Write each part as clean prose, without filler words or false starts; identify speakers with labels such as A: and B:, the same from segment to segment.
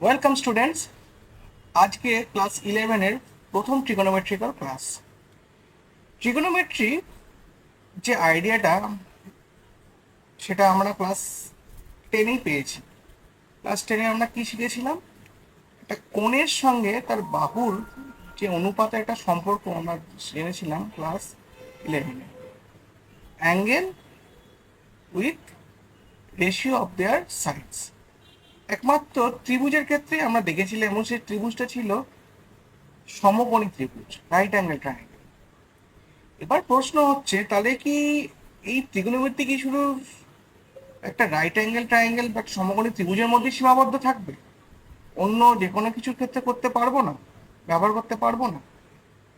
A: Welcome students. আজকে class 11-এর প্রথম trigonometrical class. Trigonometry যে আইডিয়াটা সেটা আমরা ক্লাস 10-এই পেয়েছি। ক্লাস 10-এ আমরা কি শিখেছিলাম? একটা কোণের সঙ্গে তার বাহুর যে অনুপাতের একটা সম্পর্ক আমরা জেনেছিলাম ক্লাস 11-এ। Angle with ratio of their sides. একমাত্র ত্রিভুজের ক্ষেত্রে আমরা দেখেছিলাম এবং সেই ত্রিভুজটা ছিল সমকোণী ত্রিভুজ, রাইট অ্যাঙ্গেল ট্রায়াঙ্গেল। এবার প্রশ্ন হচ্ছে, তাহলে কি এই ত্রিকোণমিতি কি শুধু একটা রাইট অ্যাঙ্গেল ট্রায়াঙ্গেল বা সমকোণী ত্রিভুজের মধ্যে সীমাবদ্ধ থাকবে? অন্য যে কোনো কিছুর ক্ষেত্রে করতে পারবো না, ব্যবহার করতে পারবো না?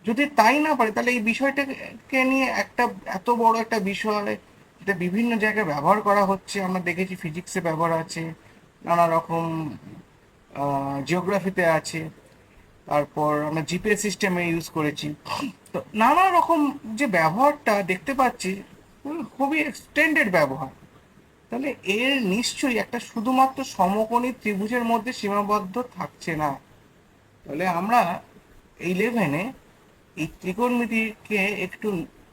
A: যদি তাই না পারে, তাহলে এই বিষয়টাকে নিয়ে একটা এত বড় একটা বিষয় যেটা বিভিন্ন জায়গায় ব্যবহার করা হচ্ছে, আমরা দেখেছি ফিজিক্সে ব্যবহার আছে, নানা রকম জিওগ্রাফিতে আছে, তারপর আমরা জিপিএস সিস্টেমে ইউজ করেছি। তো নানা রকম যে ব্যবহারটা দেখতে পাচ্ছি, খুবই এক্সটেন্ডেড ব্যবহার। তাহলে এর নিশ্চয়ই একটা শুধুমাত্র সমকোণী ত্রিভুজের মধ্যে সীমাবদ্ধ থাকছে না। তাহলে আমরা এই 11-এ এই ত্রিকোণমিতিকে একটু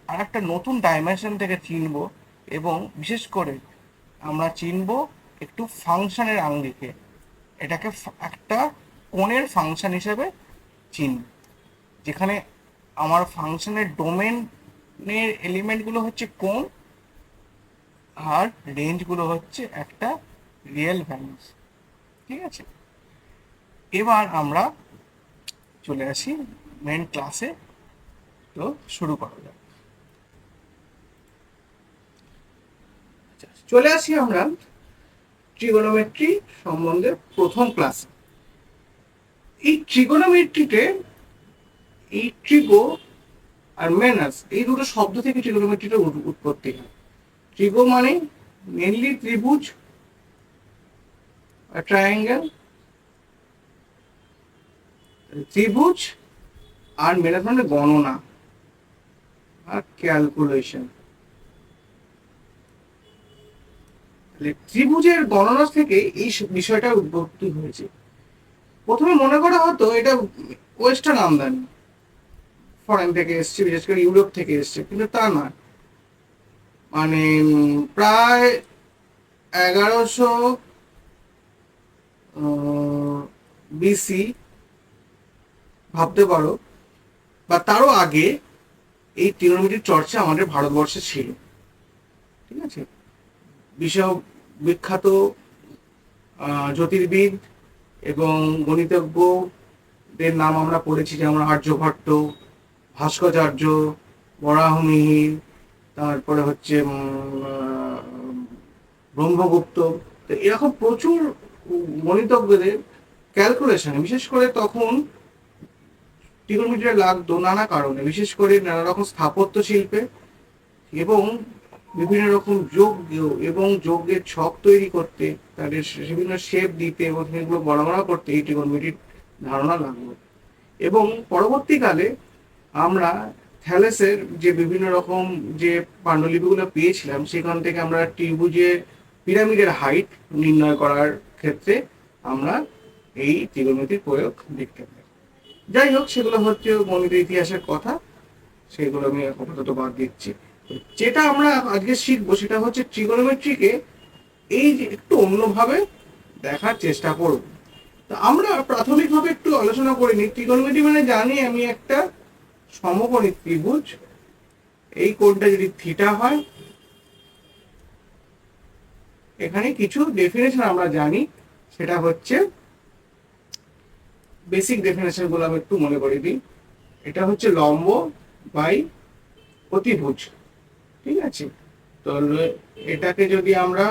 A: আর একটা নতুন ডাইমেনশন থেকে চিনব, এবং বিশেষ করে আমরা চিনব একটু ফাংশনের আঙ্গিকে। এটাকে একটা কোণের ফাংশন হিসেবে চিনব, যেখানে আমার ফাংশনের ডোমেনের এলিমেন্টগুলো হচ্ছে কোণ, আর রেঞ্জগুলো হচ্ছে একটা রিয়েল ভ্যালুস। ঠিক আছে, এবার আমরা চলে আসি মেন ক্লাসে। তো শুরু করা যাক। চলে আসি আমরা ট্রিগোনোমেট্রি সম্বন্ধে প্রথম ক্লাসে। এই ট্রিগোনোমেট্রিতে এই ট্রিগো আর মেনাস এই দুটো শব্দ থেকে ট্রিগোনোমেট্রিটা উৎপত্তি হয়। ট্রিগো মানে মেনলি ত্রিভুজ, ট্রায়াঙ্গেল, ত্রিভুজ, আর মেনাস মানে গণনা আর ক্যালকুলেশন। ত্রিভুজের গণনা থেকে এই বিষয়টা উৎপত্তি হয়েছে। প্রথমে মনে করা হতো এটা ওয়েস্টার্ন আমদানি, ফরেন থেকে এসছে, বিশেষ করে ইউরোপ থেকে এসছে, কিন্তু তা নয়। মানে প্রায় 1100 বিসি ভাবতে পারো, বা তারও আগে এই ত্রিকোণমিতির চর্চা আমাদের ভারতবর্ষে ছিল। ঠিক আছে, বিশ্ব বিখ্যাত জ্যোতির্বিদ এবং গণিতজ্ঞদের নাম আমরা পড়েছি, যেমন আর্যভট্ট, ভাস্কর্যার্য, বরাহমিহির, তারপরে হচ্ছে ব্রহ্মগুপ্ত। তো এরকম প্রচুর গণিতজ্ঞদের ক্যালকুলেশনে, বিশেষ করে তখন ট্রিগোনোমেট্রি লাগতো নানা কারণে, বিশেষ করে নানা রকম স্থাপত্য শিল্পে এবং বিভিন্ন রকম যজ্ঞ এবং যজ্ঞের ছক তৈরি করতে, তাদের বিভিন্ন শেপ দিতে এবং সেগুলো বর্ণনা করতে এই ট্রিগোনোমেট্রির ধারণা লাগলো। এবং পরবর্তীকালে আমরা থ্যালেসের যে বিভিন্ন রকম যে পাণ্ডুলিপিগুলো পেয়েছিলাম, সেখান থেকে আমরা ত্রিভুজের পিরামিডের হাইট নির্ণয় করার ক্ষেত্রে আমরা এই ত্রিগোনোমেট্রির প্রয়োগ দেখতে পাই। যাই হোক, সেগুলো হচ্ছে গণিতের ইতিহাসের কথা, সেগুলো আমি আপাতত বাদ দিচ্ছি। যেটা আমরা আজকে শিখবো সেটা হচ্ছে ট্রিগোনোমেট্রিকে এই যে একটু অন্যভাবে দেখার চেষ্টা করব। তো আমরা প্রাথমিকভাবে একটু আলোচনা করে নিই। ট্রিগোনোমেট্রি মানে জানি আমি একটা সমকোণী ত্রিভুজ, এই কোণটা যদি থিটা হয়, এখানে কিছু ডেফিনেশন আমরা জানি, সেটা হচ্ছে বেসিক ডেফিনেশন গুলো আমি একটু মনে করে দিই। এটা হচ্ছে লম্ব বাই অতিভুজ। ঠিক আছে, তো এটাকে যদি আমরা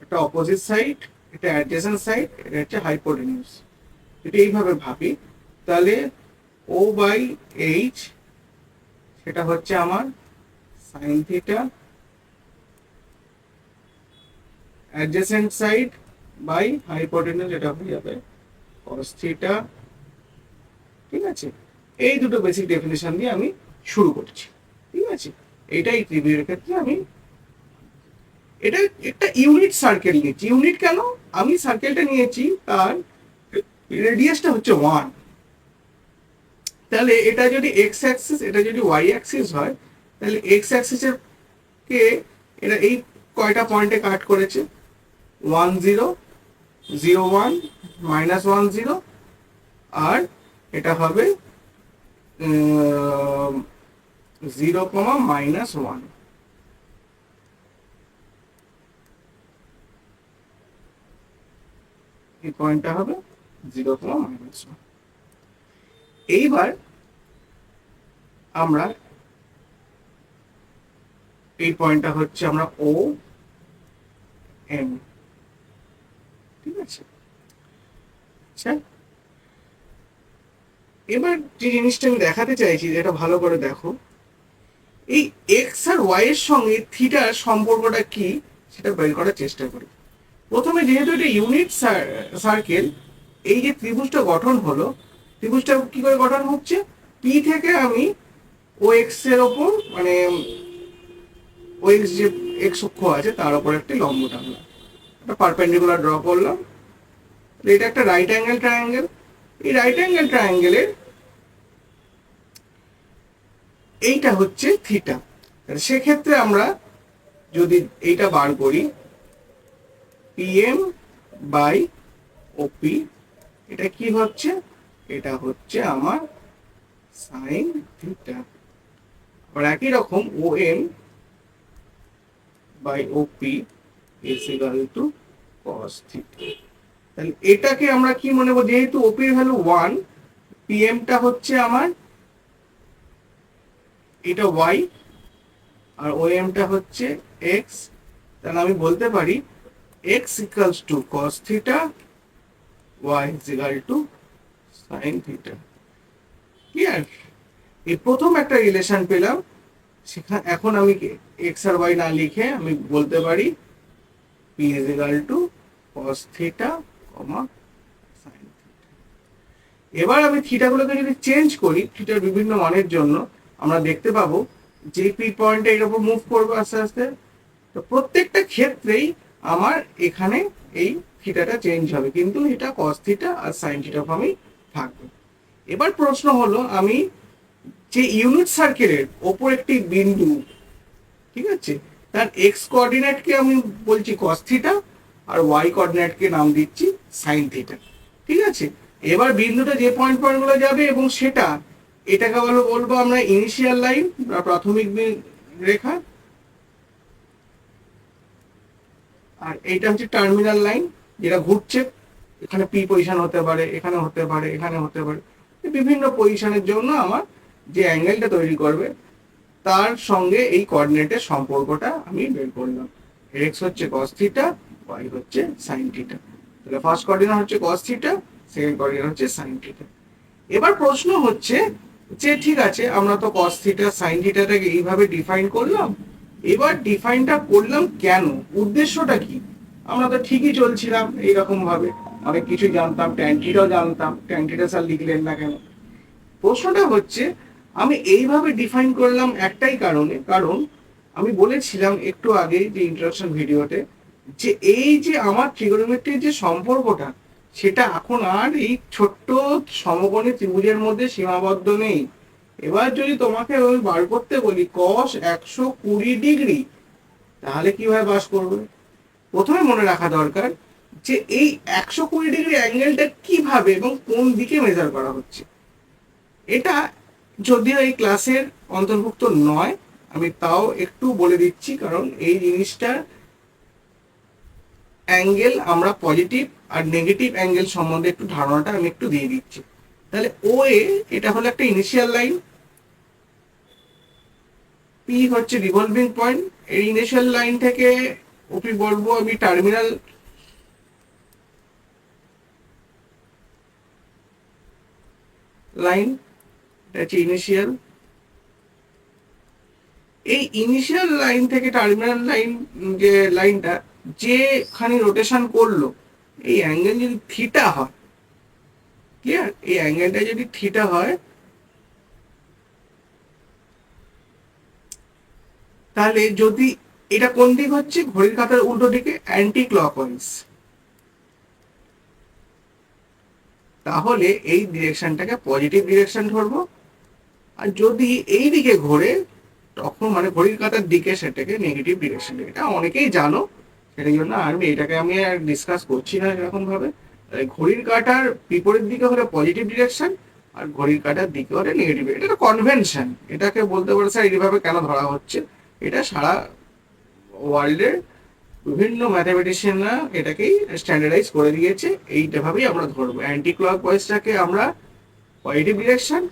A: একটা অপোজিট সাইড, এটা অ্যাডজেসেন্ট সাইড, এটা হচ্ছে হাইপোটেনিউস, যদি এইভাবে ভাবি, তাহলে ও বাই এইচ সেটা হচ্ছে আমার sine theta, adjacent side by hypotenuse এটা হয়ে যাবে কস থিটা। ঠিক আছে, এই দুটো বেসিক ডেফিনেশন দিয়ে আমি শুরু করছি। ঠিক আছে, এটাই ত্রিভুজের ক্ষেত্রে আমি এটা একটা ইউনিট সার্কেল নিয়েছি। ইউনিট কেন? আমি সার্কেলটা নিয়েছি তার রেডিয়াসটা হচ্ছে 1। তাহলে এটা যদি এক্স অ্যাক্সিস, এটা যদি ওয়াই অ্যাক্সিস হয়, তাহলে এক্স অ্যাক্সিসের কে এটা এই কয়টা পয়েন্টে কাট করেছে, 1 0 0 1 -1 0, আর এটা হবে 0, -1। এই পয়েন্টটা হবে 0, -1। এইবার আমরা এই পয়েন্টটা হচ্ছে আমরা ও এম, ঠিক আছে। আচ্ছা, এবার যে জিনিসটা আমি দেখাতে চাইছি, যেটা ভালো করে দেখো, এই এক্স আর ওয়াই এর সঙ্গে থিটার সম্পর্কটা কি সেটা বের করার চেষ্টা করি। প্রথমে যেহেতু এটা ইউনিট সার্কেল, এই যে ত্রিভুজটা গঠন হলো, ত্রিভুজটা কি করে গঠন হচ্ছে, পি থেকে আমি ও এক্স এর ওপর, মানে ও এক্স যে এক্স অক্ষ আছে তার উপর একটি লম্ব টানলাম, একটা পারপেন্ডিকুলার ড্র করলাম। এটা একটা রাইট অ্যাঙ্গেল ট্রায়াঙ্গেল। এই রাইট অ্যাঙ্গেল ট্রায়াঙ্গেলের এইটা হচ্ছে থিটা। সেক্ষেত্রে আমরা যদি এইটা বার করি, পিএম বাই ওপি, এটা কি হচ্ছে, এটা হচ্ছে আমার সাইন থিটা। আর একই রকম O M by OP is equal to cos theta. তাহলে এটাকে আমরা কি মনে করব, যেহেতু ওপির ভ্যালু 1, পিএমটা হচ্ছে আমার এটা ওয়াই আর ও এমটা হচ্ছে এক্স, তাহলে আমি বলতে পারি x equals to cos theta, y is equal two sin theta. Clear? এই প্রথম একটা রিলেশন পেলাম। সেখানে এখন আমি x আর y না লিখে আমি বলতে পারি p is equal two cos theta, sin theta. এবার আমি থিটাগুলোকে যদি চেঞ্জ করি থিটার বিভিন্ন মানের জন্য, আমরা দেখতে পাবো যে পি পয়েন্টে এর উপর মুভ করবো আস্তে আস্তে, তো প্রত্যেকটা ক্ষেত্রেই আমার এখানে এই থিটাটা চেঞ্জ হবে, কিন্তু এটা cos থিটা আর sin থিটা ফর্মেই থাকবে। এবার প্রশ্ন হলো, আমি যে ইউনিট সার্কেলের ওপর একটি বিন্দু, ঠিক আছে, তার এক্স কোঅর্ডিনেটকে আমি বলছি cos থিটা আর ওয়াই কোঅর্ডিনেটকে নাম দিচ্ছি sin থিটা, ঠিক আছে। এবার বিন্দুটা যে পয়েন্টগুলো যাবে এবং সেটা, এটাকে বলবো আমরা ইনিশিয়াল লাইন বা প্রাথমিক রেখা, আর এইটা হচ্ছে টার্মিনাল লাইন যেটা ঘুরছে। এখানে পি পজিশন হতে পারে, এখানে হতে পারে, এখানে হতে পারে, বিভিন্ন পজিশনের জন্য আমার যে অ্যাঙ্গেলটা তৈরি করবে তার সঙ্গে এই কোঅর্ডিনেটের সম্পর্কটা আমি বের করলাম। এক্স হচ্ছে cos থিটা, ওয়াই হচ্ছে sin থিটা। তাহলে ফার্স্ট কোঅর্ডিনেট হচ্ছে cos থিটা, সেকেন্ড কোঅর্ডিনেট হচ্ছে sin থিটা। এবার প্রশ্ন হচ্ছে যে ঠিক আছে, আমরা তো cos থিটা sin থিটাটাকে এইভাবে ডিফাইন করলাম, এবার ডিফাইনটা করলাম কেন, উদ্দেশ্যটা কি? আমরা তো ঠিকই চলছিলাম এইরকম ভাবে, অনেক কিছু জানতাম, ট্যান থিটাও জানতাম, ট্যান থিটা স্যার লিখলেন না কেন? প্রশ্নটা হচ্ছে আমি এইভাবে ডিফাইন করলাম একটাই কারণে, কারণ আমি বলেছিলাম একটু আগে যে ইন্ট্রোডাকশন ভিডিওতে, যে এই যে আমার ট্রিগোনোমেট্রির যে সম্পর্কটা, সেটা এখন আর এই ছোট্ট সমকোণী ত্রিভুজের মধ্যে সীমাবদ্ধ নেই। এবার যদি তোমাকে আমি বার করতে বলি cos 120 ডিগ্রি, তাহলে কিভাবে বাস করবে? প্রথমে মনে রাখা দরকার যে এই 120 ডিগ্রি অ্যাঙ্গেলটা কিভাবে এবং কোন দিকে মেজার করা হচ্ছে। এটা যদিও এই ক্লাসের অন্তর্ভুক্ত নয়, আমি তাও একটু বলে দিচ্ছি, কারণ এই জিনিসটার অ্যাঙ্গেল আমরা পজিটিভ আর নেগেটিভ অ্যাঙ্গেল সম্বন্ধে একটু ধারণাটা আমি একটু দিয়ে দিচ্ছি। তাহলে ও এ, এটা হলো একটা ইনিশিয়াল লাইন, পি হচ্ছে রিভলভিং পয়েন্ট। এই ইনিশিয়াল লাইন থেকে ওপি বলবো আমি টার্মিনাল লাইন, এটা হচ্ছে ইনিশিয়াল। এই ইনিশিয়াল লাইন থেকে টার্মিনাল লাইন, যে লাইনটা যেখানে রোটেশন করলো, এই অ্যাঙ্গেল যদি থিটা হয়, ক্লিয়ার, এই অ্যাঙ্গেলটা যদি থিটা হয়, তাহলে যদি এটা কোন দিক হচ্ছে, ঘড়ির কাঁটার উল্টো দিকে, অ্যান্টি ক্লকওয়াইজ, তাহলে এই ডিরেকশনটাকে পজিটিভ ডিরেকশন ধরবো। আর যদি এই দিকে ঘোরে তখন মানে ঘড়ির কাঁটার দিকে সেটাকে নেগেটিভ ডিরেকশন। এটা অনেকেই জানো, সেই জন্য আমি আর ডিসকাস করছি না এরকম ভাবে। ঘড়ির কাঁটার বিপরীত দিকে হলে পজিটিভ ডিরেকশন, আর ঘড়ির কাঁটার দিকে হলে নেগেটিভ। এটা একটা কনভেনশন, এটাকে বলতে পারে স্যার এইভাবে কেন ধরা হচ্ছে। এটা সারা ওয়ার্ল্ডের বিভিন্ন ম্যাথামেটিশিয়ানরা এটাকেই স্ট্যান্ডার্ডাইজ করে দিয়েছে, এইভাবেই আমরা ধরবো। অ্যান্টি ক্লক ওয়াইজটাকে আমরা পজিটিভ ডিরেকশন,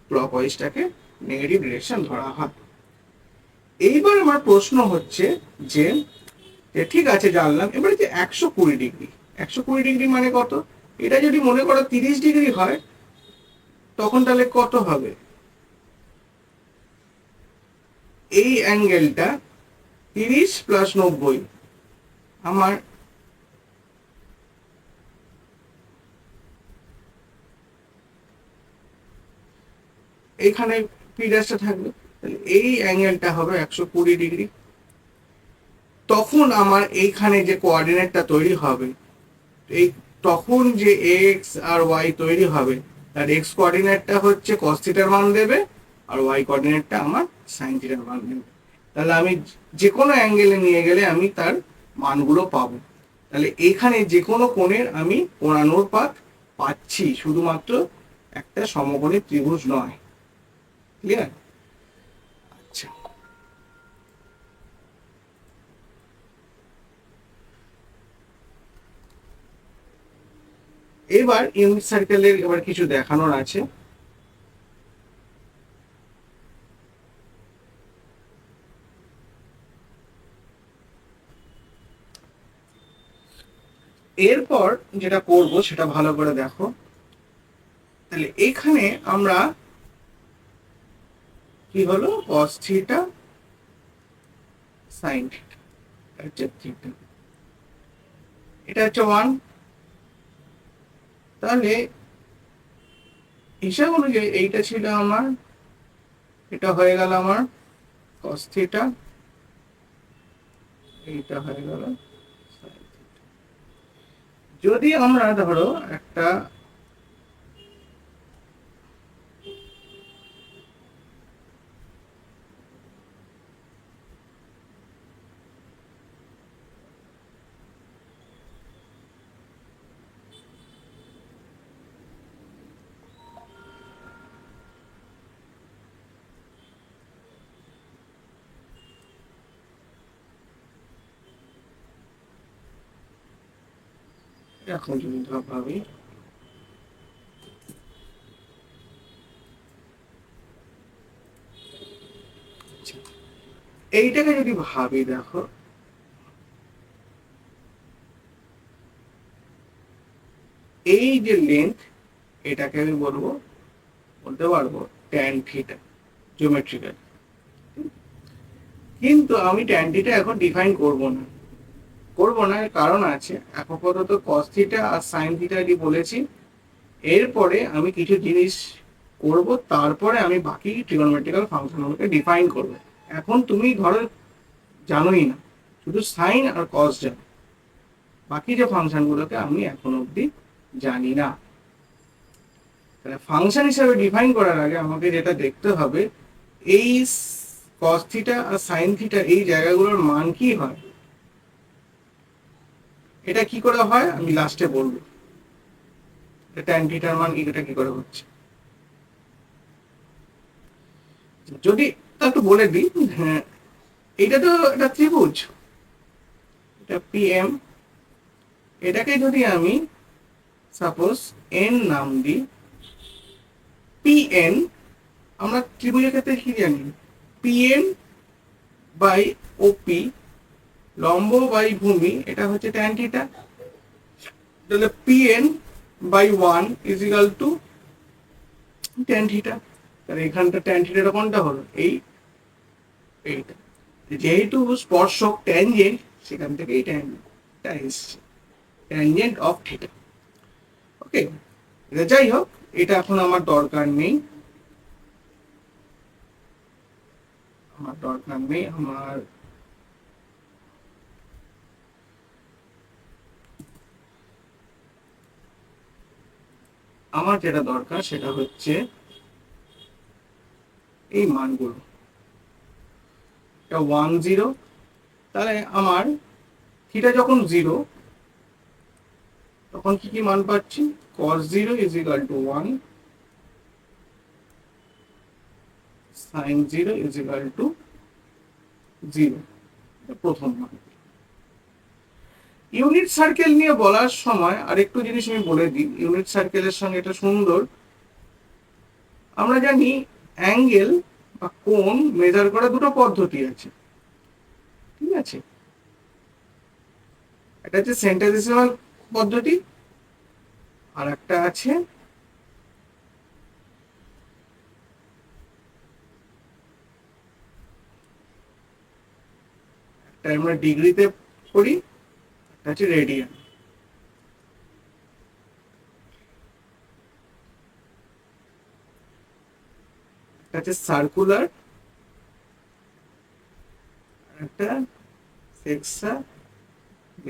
A: ক্লক ওয়াইজটাকে নেগেটিভ ডিরেকশন ধরা হয়। এইবার আমার প্রশ্ন হচ্ছে যে ঠিক আছে জানলাম, এবারে যে 120 ডিগ্রি, 120 ডিগ্রি মানে কত? এটা যদি মনে করো 30 ডিগ্রি হয় তখন তাহলে কত হবে? এই অ্যাঙ্গেলটা 30 প্লাস 90, আমার এখানে পি ড্যাশটা থাকবে, তাহলে এই অ্যাঙ্গেলটা হবে 120 ডিগ্রি। তখন আমার এইখানে যে কোঅর্ডিনেটটা তৈরি হবে, এই তখন যে এক্স আর ওয়াই তৈরি হবে, তার এক্স কোঅর্ডিনেটটা হচ্ছে কস থিটার মান দেবে, আর ওয়াই কোঅর্ডিনেটটা আমার সাইন থিটার মান দেবে। তাহলে আমি যে কোনো অ্যাঙ্গেলে নিয়ে গেলে আমি তার মানগুলো পাবো। তাহলে এখানে যে কোনো কোণের আমি কোণানুপাত পাচ্ছি, শুধুমাত্র একটা সমকোণী ত্রিভুজ নয়। ক্লিয়ার? আচ্ছা, এবার ইউনিট সার্কেলের এবার কিছু দেখানোর আছে। এরপর যেটা করব সেটা ভালো করে দেখো। তাহলে এখানে আমরা কি হলো, cos থিটা sin থিটা, হচ্ছে থিটা, এটা হচ্ছে 1। তাহলে হিসাব অনুযায়ী এইটা ছিল আমার, এটা হয়ে গেল আমার cos থিটা, এইটা হয়ে গেল sin থিটা। যদি আমরা ধরো একটা এখন যদি ভাবি, এইটাকে যদি ভাবি, দেখো এই যে লেন্থ, এটাকে আমি বলতে পারবো ট্যান থিটা জিওমেট্রিক্যাল। কিন্তু আমি ট্যান থিটা এখন ডিফাইন করব না, এর কারণ আছে। আপাতত cos থিটা আর sin থিটা বলেছি, এরপরে আমি কিছু জিনিস করব, তারপরে আমি বাকি ট্রিগোনোমেট্রিক্যাল ফাংশনগুলোকে ডিফাইন করব। এখন তুমি ধরো জানোই না, শুধু সাইন আর কস জানো, বাকি যে ফাংশনগুলোকে আমি এখন অবধি জানি না। তাহলে ফাংশন হিসাবে ডিফাইন করার আগে আমাকে যেটা দেখতে হবে, এই cos থিটা আর sin থিটা এই জায়গাগুলোর মান কি হয়। এটা কি করে হয় আমি লাস্টে বলবো। tan থিটার মান এটা কি করে হচ্ছে, যদি একটু বলে দিই। হ্যাঁ, এটা তো একটা ত্রিভুজ, এটা পিএম। এটাকে যদি আমি সাপোজ এন নাম দিই, পিএন, আমরা ত্রিভুজের ক্ষেত্রে কি জানি, পিএন বাই ওপি, লম্ব বাই ভূমি, এটা হচ্ছে ট্যান থিটা। তাহলে PN by 1 is equal to tan theta. তাহলে এখানটা ট্যান থিটাটা কোনটা হলো, এইটা। যেহেতু স্পর্শক ট্যানজেন্ট, সেখান থেকে এই ট্যানটা এসছে, ট্যানজেন্ট অফ থিটা। ওকে, যাই হোক, এটা এখন আমার দরকার নেই। আমার দরকার নেই। আমার যেটা দরকার সেটা হচ্ছে এই মানগুলো, এটা 1 0, তাহলে আমার থিটা যখন 0 তখন কি কি মান পাচ্ছি, cos 0 = 1, sin 0 = 0, প্রথম মান। ইউনিট সার্কেল নিয়ে বলার সময় আরেকটু জিনিস আমি বলে দিই, ইউনিট সার্কেলের সঙ্গে এটা সুন্দর, আমরা জানি অ্যাঙ্গেল বা কোণ মেজার করা দুটো পদ্ধতি আছে, ঠিক আছে? এটা হচ্ছে সেন্টার পদ্ধতি, আর একটা আছে একটা আমরা ডিগ্রিতে করি, এটা হচ্ছে রেডিয়ান। এটা হচ্ছে সার্কুলার, একটা সেক্সাডেসিমাল।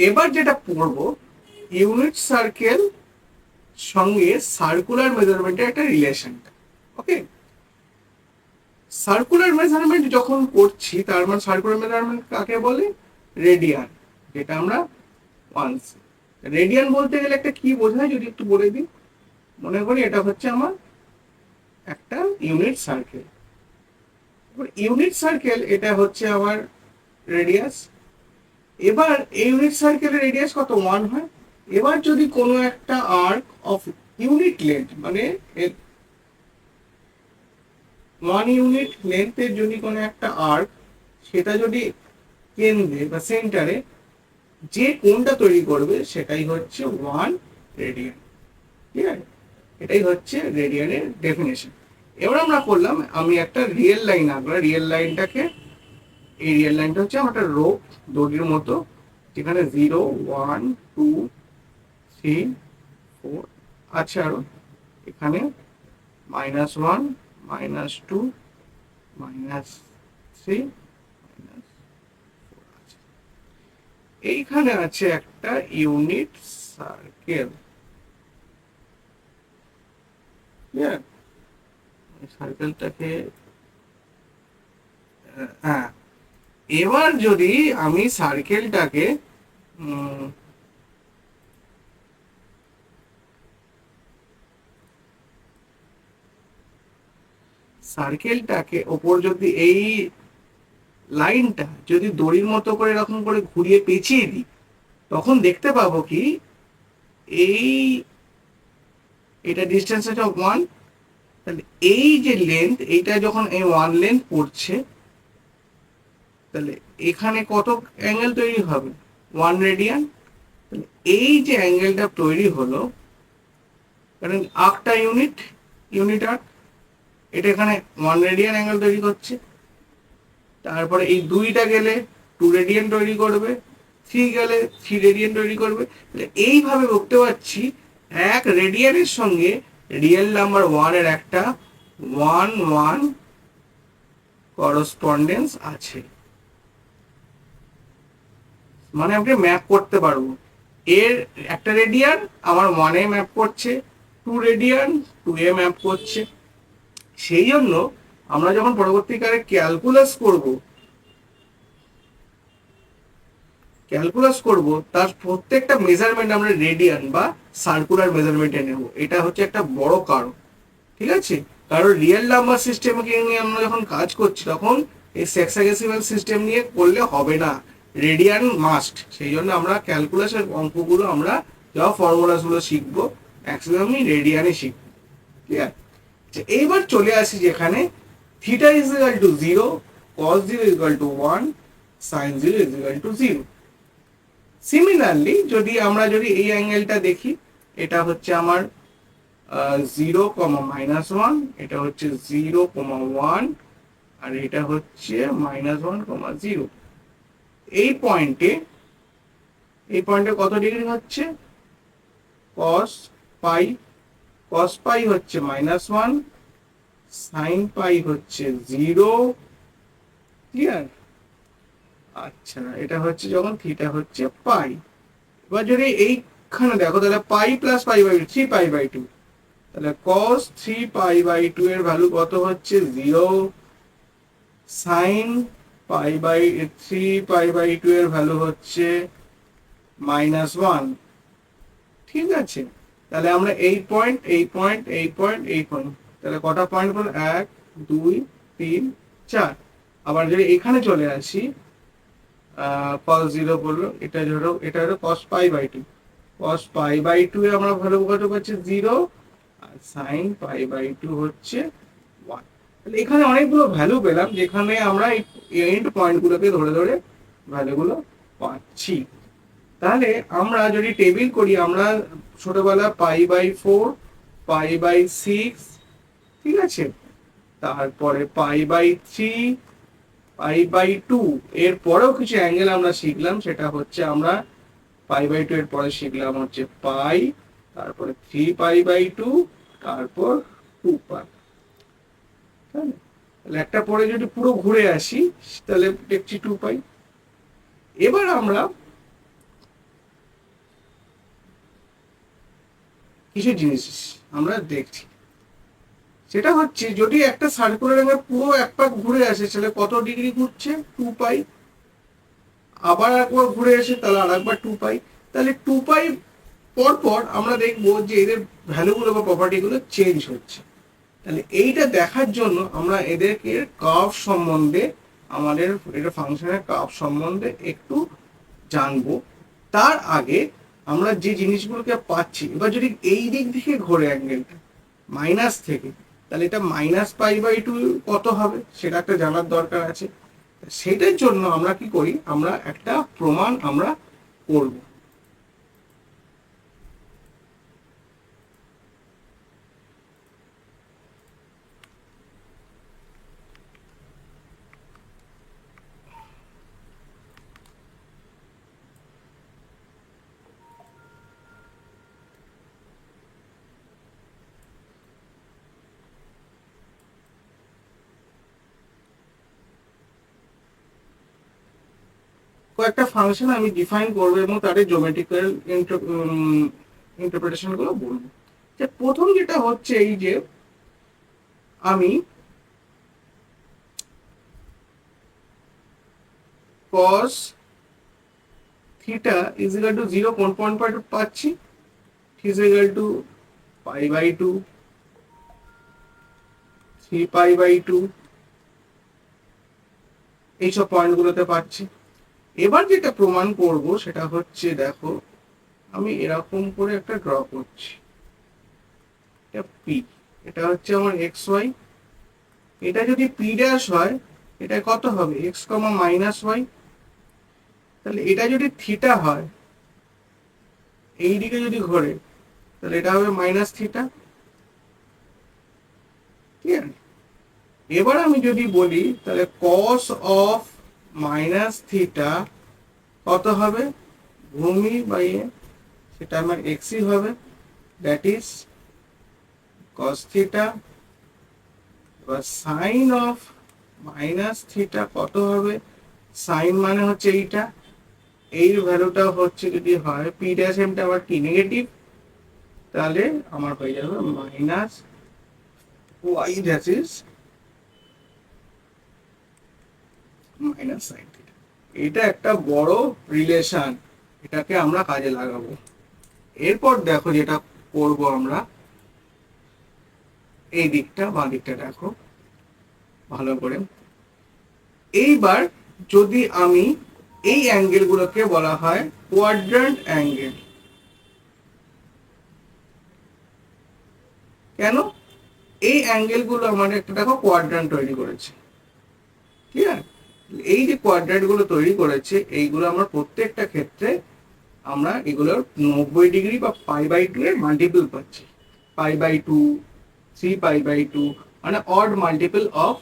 A: এবার যেটা পড়ব, ইউনিট সার্কেল সঙ্গে সার্কুলার মেজারমেন্টের একটা রিলেশন। ওকে, সার্কুলার মেজারমেন্ট যখন করছি, তার মানে সার্কুলার মেজারমেন্ট কাকে বলে, রেডিয়ান, যেটা আমরা ওয়ান্স। রেডিয়ান বলতে গেলে একটা কি বোঝায় যদি একটু বলে দিই। মনে করি এটা হচ্ছে আমার একটা ইউনিট সার্কেল, ইউনিট সার্কেল এটা হচ্ছে আমার রেডিয়াস। এবার ইউনিট সার্কেলের রেডিয়াস কত, 1 হয়। এবার যদি কোনো একটা আর্ক অফ ইউনিট লেন্থ, মানে 1 ইউনিট লেন্থের যদি কোনো একটা আর্ক, সেটা যদি কেন্দ্রে বা সেন্টারে যে কোণটা তৈরি করবে সেটাই হচ্ছে 1 রেডিয়ান, ঠিক আছে? এটাই হচ্ছে রেডিয়ানের ডেফিনেশন। এবার আমরা করলাম, আমি একটা রিয়েল লাইন আঁকলাম, রিয়েল লাইনটাকে, এই রিয়েল লাইনটা হচ্ছে আমার একটা রোপ দড়ির মতো, যেখানে 0 1 2 3 4 আছে, আরো এখানে -1 -2 -3 -4 আছে। এইখানে আছে একটা ইউনিট সার্কেল, সার্কেলটাকে, হ্যাঁ। এবার যদি আমি সার্কেলটাকে ওপর যদি এই লাইনটা যদি দড়ির মতো করে এরকম করে ঘুরিয়ে পেঁচিয়ে দিই, তখন দেখতে পাবো কি, এটা ডিস্টেন্স হচ্ছে 1, তাহলে এই যে লেন্থ, এইটা যখন এই 1 লেন্থ পড়ছে, তাহলে এখানে কত অ্যাঙ্গেল তৈরি হবে, 1 রেডিয়ান। তাহলে এই যে অ্যাঙ্গেলটা তৈরি হলো, কারণ আর্কটা ইউনিট আর্ক, এটা এখানে 1 রেডিয়ান অ্যাঙ্গেল তৈরি করছে। তারপরে এই 2টা গেলে 2 রেডিয়ান তৈরি করবে, 3 গেলে 3 রেডিয়ান তৈরি করবে। এইভাবে বলতে পারছি এক রেডিয়ানের সঙ্গে রিয়েল নাম্বার 1 এর একটা 1 1 করসপন্ডেন্স আছে, মানে আমরা ম্যাপ করতে পারবো, এর একটা রেডিয়ান আমার 1 এ ম্যাপ করছে, 2 রেডিয়ান 2 এ ম্যাপ করছে। সেই জন্য আমরা যখন পরবর্তীকালে ক্যালকুলাস করব, তার প্রত্যেকটা মেজারমেন্ট আমরা রেডিয়ান বা সার্কুলার মেজারমেন্টে নেব। এটা হচ্ছে একটা বড় কারণ, ঠিক আছে? কারণ রিয়েল নাম্বার সিস্টেমকে নিয়ে আমরা যখন কাজ করছি তখন এই সেক্সাডেসিমাল সিস্টেম নিয়ে করলে হবে না, রেডিয়ান মাস্ট। সেই জন্য আমরা ক্যালকুলাসের অঙ্কগুলো আমরা যা ফর্মুলাসগুলো শিখবো ম্যাক্সিমামই রেডিয়ানে শিখবো। ঠিক আছে? এইবার চলে আসি যেখানে theta is equal to 0, cos 0 is equal two 1, sin 0 is equal to 0। Similarly যদি এই অ্যাঙ্গেলটা দেখি, এটা হচ্ছে আমার 0, -1, এটা হচ্ছে 0, 1, আর এটা হচ্ছে -1, 0। এই পয়েন্টে কত ডিগ্রি হচ্ছে? cos পাই, হচ্ছে -1, sin পাই হচ্ছে 0। ক্লিয়ার? আচ্ছা, এটা হচ্ছে যখন থিটা হচ্ছে পাই। এবার যদি এইখানে দেখো তাহলে pi plus pi by 3 pi by 2, তাহলে cos 3 পাই বাই 2 এর ভ্যালু কত হচ্ছে? 0। sin pi by 3 pi by 2 এর ভ্যালু হচ্ছে -1। ঠিক আছে? তাহলে আমরা এই পয়েন্ট, তাহলে কটা পয়েন্ট বল? 1, 2, 3, 4। আবার যদি এখানে চলে আসি, cos 0 বললো, এটা হলো cos pi by 2। cos pi by 2 এ আমরা ভ্যালু কত পাচ্ছি? 0। আর sin পাই বাই 2 হচ্ছে 1। তাহলে এখানে অনেকগুলো ভ্যালু পেলাম, যেখানে আমরা এই এন্ড পয়েন্টগুলোকে ধরে ধরে ভ্যালুগুলো পাচ্ছি। তাহলে আমরা যদি টেবিল করি, আমরা ছোটবেলা পাই বাই 4, পাই বাই 6, ঠিক আছে, তারপরে পাই বাই 3, পাই বাই 2, এর পরেও কিছু অ্যাঙ্গেল আমরা শিখলাম, সেটা হচ্ছে আমরা পাই বাই 2 এর পরে শিখলাম হচ্ছে পাই, তারপরে 3 পাই বাই 2, তারপর 2 পাই। তাহলে একটা পরে যদি পুরো ঘুরে আসি তাহলে দেখছি 2 পাই। এবার আমরা কিছু জিনিস আমরা দেখছি, সেটা হচ্ছে যদি একটা সার্কুলার পুরো এক পাক ঘুরে আসে তাহলে কত ডিগ্রি ঘুরছে? 2 পাই। আবার একবার ঘুরে আসে তাহলে আর একবার 2 পাই। তাহলে 2 পাই পর পর আমরা দেখবো যে এদের ভ্যালুগুলো বা প্রপার্টিগুলো চেঞ্জ হচ্ছে। তাহলে এইটা দেখার জন্য আমরা এদেরকে কার্ভ সম্বন্ধে, আমাদের এটা ফাংশনের কার্ভ সম্বন্ধে একটু জানবো। তার আগে আমরা যে জিনিসগুলোকে পাচ্ছি, এবার যদি এই দিক থেকে ঘোরে অ্যাঙ্গেলটা মাইনাস থেকে, তাহলে এটা -পাই বাই 2 কত হবে সেটা একটা জানার দরকার আছে। সেটার জন্য আমরা কি করি, আমরা একটা প্রমাণ আমরা করব। কয়েকটা ফাংশন আমি ডিফাইন করবো এবং তাদের জিওমেট্রিক্যাল ইন্টারপ্রিটেশন গুলো বলবো। যে প্রথম যেটা হচ্ছে এই যে আমি cos theta is equal to 0 কোন পয়েন্ট পাচ্ছি? Is equal to pi by 2, 3 pi by 2, এইসব পয়েন্টগুলোতে পাচ্ছি। এবার যেটা প্রমাণ করব সেটা হচ্ছে, দেখো আমি এরকম করে একটা ড্র করছি, এটা পি, এটা হচ্ছে আমার এক্স ওয়াই। এটা যদি পি ড্যাশ হয় এটা কত হবে? X comma minus Y. তাহলে এটা যদি থিটা হয়, এই দিকে যদি ঘোরে তাহলে এটা হবে মাইনাস থিটা। ঠিক আছে? এবার আমি যদি বলি তাহলে কস অফ মাইনাস থিটা কত হবে? ভূমি বাই এ, সেটা আমার এক্সই হবে, দ্যাট ইজ কস থিটা। এবার সাইন অফ মাইনাস থিটা কত হবে? সাইন মানে হচ্ছে এইটা, এই ভ্যালুটা হচ্ছে যদি হয় পি ড্যাশ এমটা আবার কি নেগেটিভ, তাহলে আমার হয়ে যাবে minus Y that is minus sine theta. এটা একটা বড় রিলেশন, এটাকে আমরা কাজে লাগাবো। এরপর দেখো যেটা করব আমরা, এই দিকটা বাঁ দিকটা দেখো ভালো করে। এইবার যদি আমি এই অ্যাঙ্গেল গুলোকে বলা হয় কোয়াড্রান্ট অ্যাঙ্গেল। কেন? এই অ্যাঙ্গেল গুলো আমার একটা দেখো কোয়াড্রান্ট তৈরি করেছে, ক্লিয়ার? এই যে কোয়াড্রান্ট গুলো তৈরি করেছে এইগুলো আমরা প্রত্যেকটা ক্ষেত্রে আমরা এগুলোর 90 ডিগ্রি বা π/2 এর মাল্টিপল পাচ্ছি। π/2, 3π/2, মানে অড মাল্টিপল অফ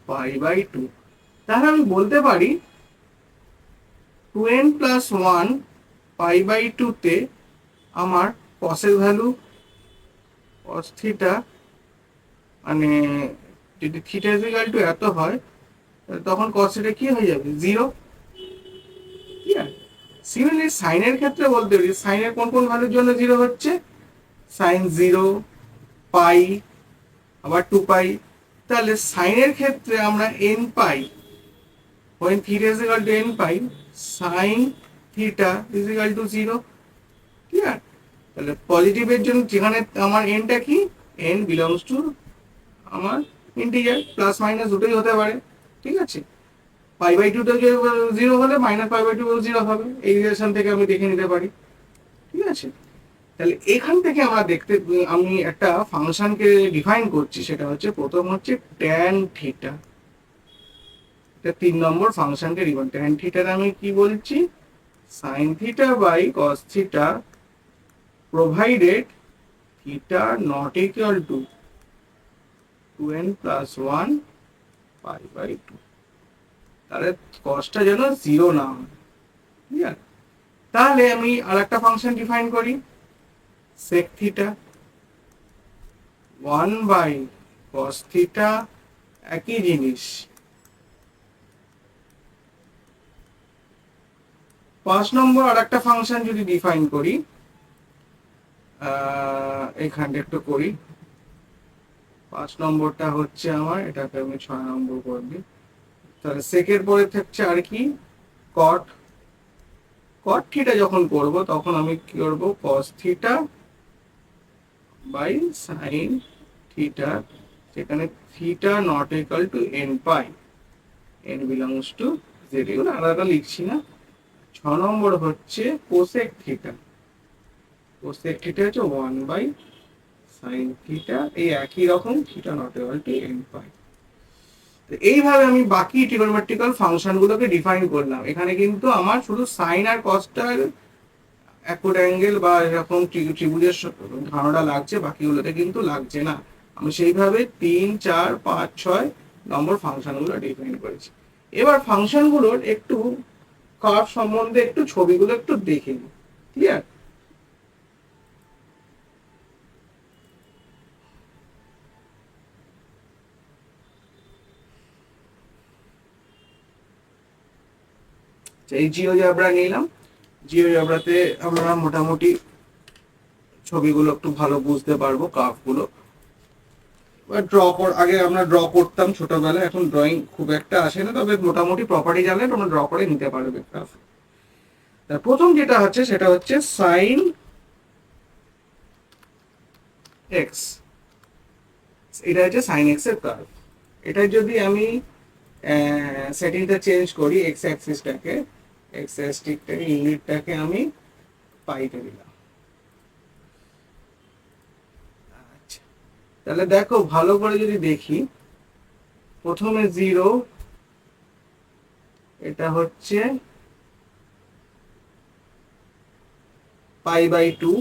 A: π/2। তাহলে আমি বলতে পারি 2n + 1 π/2 তে আমার কসের ভ্যালু cos থিটা, মানে যদি থিটা এত হয় তখন cos থিটা কি হয়ে যাবে? 0। সিমিলারলি সাইনের ক্ষেত্রে বলতে পারি সাইনের কোন কোন ভ্যালুর জন্য 0 হচ্ছে? sin 0, পাই, আবার 2π। তাহলে সাইনের ক্ষেত্রে আমরা n pi, when theta n pi, sin theta 0। Clear? তাহলে পজিটিভের জন্য যেখানে আমার nটা কি, n বিলংস টু আমার ইন্টিজার, প্লাস মাইনাস দুটোই হতে পারে, ঠিক আছে? π/2 টা 0 হলে -π/2 0 হবে, এই রিলেশন থেকে আমি দেখে নিতে পারি, ঠিক আছে? তাহলে এখান থেকে আমরা আমি একটা ফাংশনকে ডিফাইন করছি, সেটা হচ্ছে প্রথম হচ্ছে tan থিটা। এটা 3 নম্বর ফাংশনকে ডিফাইন। tan থিটার আমি কি বলছি? sin theta by cos theta provided theta not equal to 2n + 1 π/2। তাহলে cosটা যেন 0 না হয়, ক্লিয়ার? তাহলে আমি আরেকটা ফাংশন ডিফাইন করি, sec থিটা 1/cos থিটা, একই জিনিস। 5 নম্বর আরেকটা ফাংশন যদি ডিফাইন করি, এখানে একটু করি। 5 নম্বরটা হচ্ছে আমার, এটাকে আমি 6 নম্বর করে দিই। তাহলে সেকের পরে থাকছে আর কি, cot থিটা যখন করব তখন আমি কি করব, cos theta by sin theta, সেখানে theta not equal to n pi, n belongs to 0। এগুলো আলাদা লিখছি না। 6 নম্বর হচ্ছে cosec থিটা হচ্ছে 1/sin থিটা, এই একই রকম, theta not equal to n পাই। এইভাবে আমি বাকি ট্রিগোনোমেট্রিক্যাল ফাংশন গুলোকে ডিফাইন করলাম। এখানে কিন্তু আমার শুধু সাইন আর কসটার অ্যাকুট অ্যাঙ্গেল বা এরকম ত্রিভুজের ধারণা লাগছে, বাকিগুলোতে কিন্তু লাগছে না। আমি সেইভাবে 3, 4, 5, 6 নম্বর ফাংশনগুলো ডিফাইন করেছি। এবার ফাংশনগুলোর একটু কার্ভ সম্বন্ধে একটু ছবিগুলো একটু দেখে নিই, ক্লিয়ার? এই জিওজেব্রা নিলাম, জিওজেব্রাতে আমরা মোটামুটি ছবিগুলো একটু ভালো বুঝতে পারবো, কার্ভগুলো। আগে আমরা ড্র করতাম ছোটবেলায়, এখন ড্রয়িং খুব একটা আসে না, তবে মোটামুটি প্রপার্টি জানলে তোমরা ড্র করে নিতে পারবে গ্রাফ। প্রথম যেটা হচ্ছে সেটা হচ্ছে সাইন এক্স, এটা হচ্ছে সাইন এক্স এর কার্ভ। এটা যদি আমি সেটিংটা চেঞ্জ করি, এক্স অ্যাক্সিসটাকে, এক্স অ্যাক্সিসটাকে ইউনিটটাকে আমি পাইতে দিলাম। আচ্ছা, তাহলে দেখো ভালো করে যদি দেখি, প্রথমে 0, এটা হচ্ছে π/2,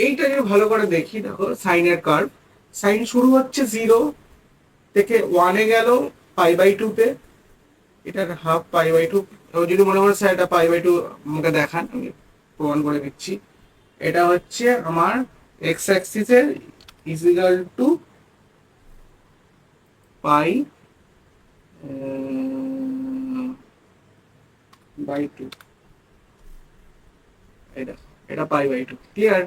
A: এইটা যদি ভালো করে দেখি, দেখো সাইনের কার্ভ, সাইন শুরু হচ্ছে 0 থেকে 1 এ গেল π/2 তে, এটার হাফ পাই বাই টু। যদি মনে হয় স্যার এটা পাই বাই টু আমাকে দেখান, আমি প্রমাণ করে দিচ্ছি। এটা হচ্ছে আমার এক্স অ্যাক্সিসের equal to pi by two. এটা এটা পাই বাই টু, ক্লিয়ার?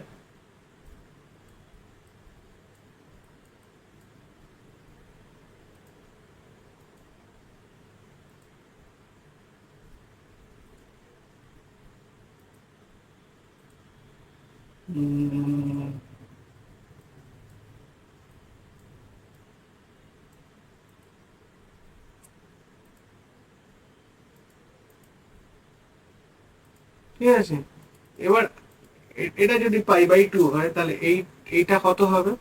A: ঠিক আছে, এবার এটা যদি পাই বাই টু হয় তাহলে এইটা কত হবে?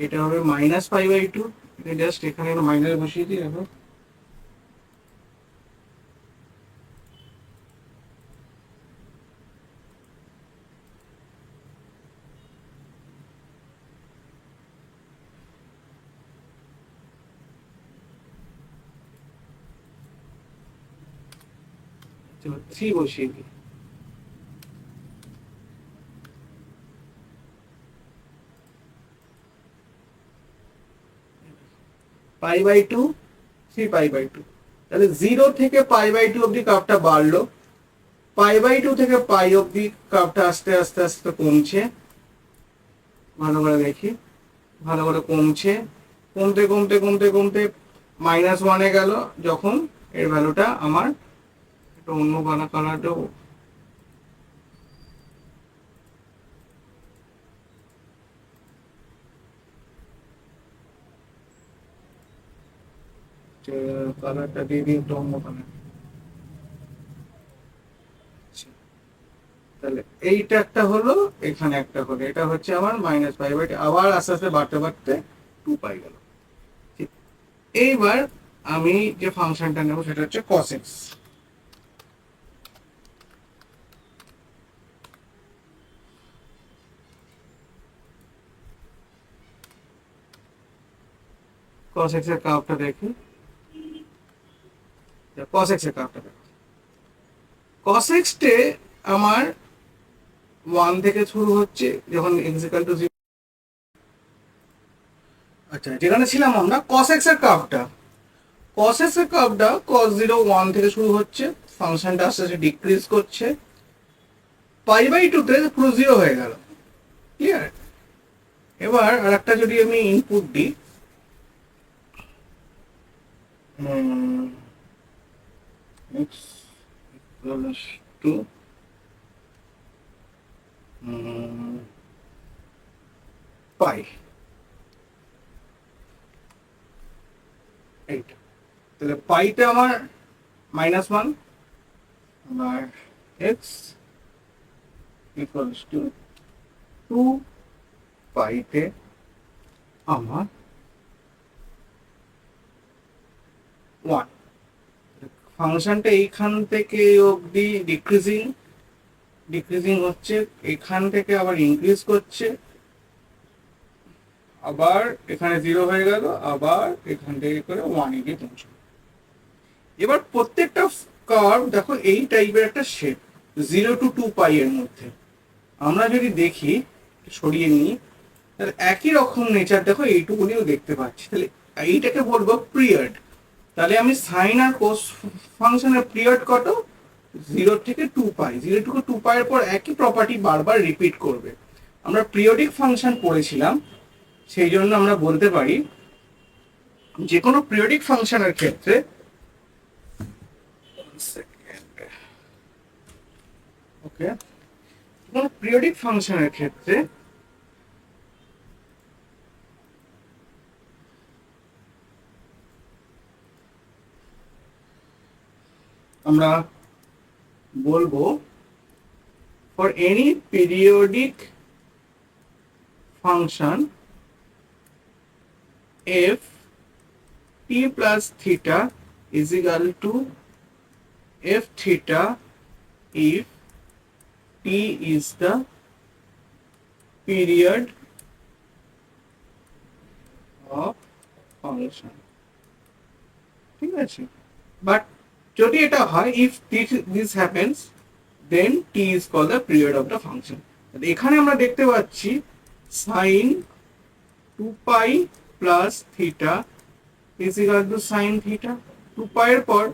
A: এটা হবে minus pi by two. Just এখানে মাইনাস বসিয়ে দিই এখন। থ্রি বসিয়ে দিই। Pi by two, three pi by two. তাহলে জিরো থেকে পাই বাই টু অব্দি কাপটা বাড়লো, পাই বাই টু থেকে পাই অব্দি কাপটা আস্তে আস্তে আস্তে কমছে। ভালো করে দেখি, ভালো করে কমছে, কমতে কমতে কমতে কমতে মাইনাস ওয়ানে গেল যখন এর ভ্যালুটা আমার একটা অন্য কালারটাও কালারটা দিয়ে দিই একটু অন্য কালার। তাহলে এইটা একটা হলো, এখানে একটা হলো, এটা হচ্ছে আমার মাইনাস পাই বাই, আবার আস্তে আস্তে বাড়তে বাড়তে টু পাই গেল। ঠিক, এইবার আমি যে ফাংশনটা নেব সেটা হচ্ছে cos x। cos x এর কার্ভটা দেখি, cos x এর কার্ভটা দেখো। cos x টে আমার 1 থেকে শুরু হচ্ছে যখন x ইকুয়াল টু 0। আচ্ছা, যেখানে ছিলাম আমরা cos x এর কার্ভটা, cos x এর কার্ভটা cos 0 1 থেকে শুরু হচ্ছে, ফাংশনটা আস্তে আস্তে ডিক্রিজ করছে, পাই বাই টু তে পুরো 0 হয়ে গেল। ক্লিয়ার? এবার আরেকটা যদি আমি ইনপুট দিই, x equals to পাই, এইটা। তাহলে পাইটা আমার মাইনাস ওয়ান, আর এক্স ইকুয়ালস টু টু পাইতে আমার ওয়ান। ফাংশনটা এইখান থেকে অবধি ডিক্রিজিং ডিক্রিজিং হচ্ছে, এখান থেকে আবার ইনক্রিজ করছে, আবার এখানে 0 হয়ে গেল, আবার এখান থেকে করে 1 গিয়ে পৌঁছলো। এবার প্রত্যেকটা কার্ভ দেখো এই টাইপের একটা শেপ, 0 টু 2 পাই এর মধ্যে। আমরা যদি দেখি, সরিয়ে নিই, তাহলে একই রকম নেচার দেখো এইটুকুনিও দেখতে পাচ্ছি। তাহলে এইটাকে বলবো পিরিয়ড। তাহলে আমি সাইন আর কোস ফাংশনের পিরিয়ড কত? 0 থেকে 2 পাই। 0 থেকে 2 পাইয়ের পর একই প্রপার্টি বারবার রিপিট করবে। আমরা পিরিয়ডিক ফাংশন পড়েছিলাম, সেই জন্য আমরা বলতে পারি যে কোনো পিরিয়ডিক ফাংশনের ক্ষেত্রে ওকে, কোনো পিরিয়ডিক ফাংশনের ক্ষেত্রে আমরা বলবো for any periodic function f t plus theta is equal to f theta if t is the period of function। ঠিক আছে? বাট যদি এটা হয়, if this happens, then T is call the period of the function. এখানে আমরা দেখতে পাচ্ছি sine 2 pi plus theta is equal to sine theta. 2 pi এর পর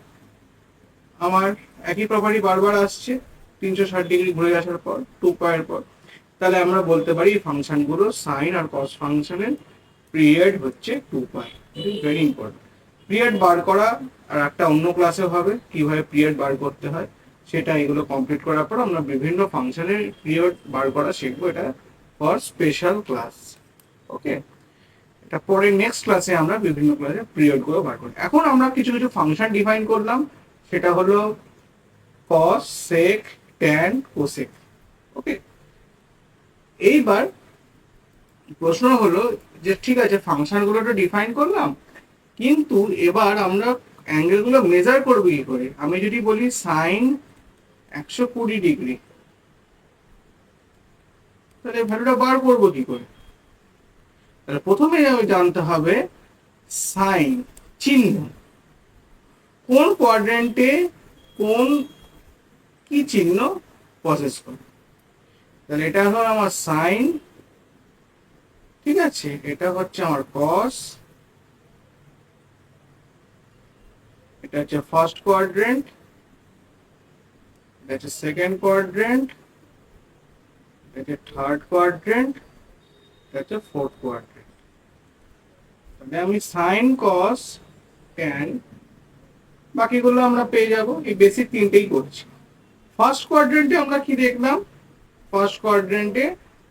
A: আমার একই প্রপার্টি বারবার আসছে, 360 ডিগ্রি ঘুরে আসার পর 2 পাই এর পর, তাহলে আমরা বলতে পারি ফাংশনগুলো সাইন আর কস ফাংশনের পিরিয়ড হচ্ছে 2 pi. It is very important. Period বার করা আর একটা অন্য ক্লাসে হবে কিভাবে পিরিয়ড বার করতে হয়, সেটা এগুলো কমপ্লিট করার পর আমরা বিভিন্ন ফাংশনের পিরিয়ড বার করা শিখবো, এটা ফর স্পেশাল ক্লাস। ওকে, এটা পরে নেক্সট ক্লাসে আমরা বিভিন্ন ক্লাসে পিরিয়ড গুলো বার করব। এখন আমরা কিছু কিছু ফাংশন ডিফাইন করলাম, সেটা হলো কস, সেক, ট্যান, কোসেক। ওকে, এইবার প্রশ্ন হলো যে ঠিক আছে ফাংশন গুলো তো ডিফাইন করলাম, কিন্তু এবার আমরা অ্যাঙ্গেল গুলো মেজার করবো কি করে? আমি যদি বলি সাইন 120 ডিগ্রি, তাহলে ভ্যালুটা বার করবো কি করে? তাহলে প্রথমে জানতে হবে সাইন চিহ্ন কোন কোয়াড্রেন্টে কোন কি চিহ্ন প্রসেস করে। তাহলে এটা হলো আমার সাইন, ঠিক আছে, এটা হচ্ছে আমার কস, এটা হচ্ছে ফার্স্ট কোয়াড্রেন্ট, এটা হচ্ছে সেকেন্ড কোয়াড্রেন্ট, এটা হচ্ছে থার্ড কোয়াড্রেন্ট, এটা হচ্ছে ফোর্থ কোয়াড্রেন্ট। তাহলে আমি সাইন, কস, ট্যান, বাকিগুলো আমরা পেয়ে যাব। এই বেসিক তিনটেই করছি। ফার্স্ট কোয়াড্রেন্টে আমরা কি দেখলাম? ফার্স্ট কোয়াড্রেন্টে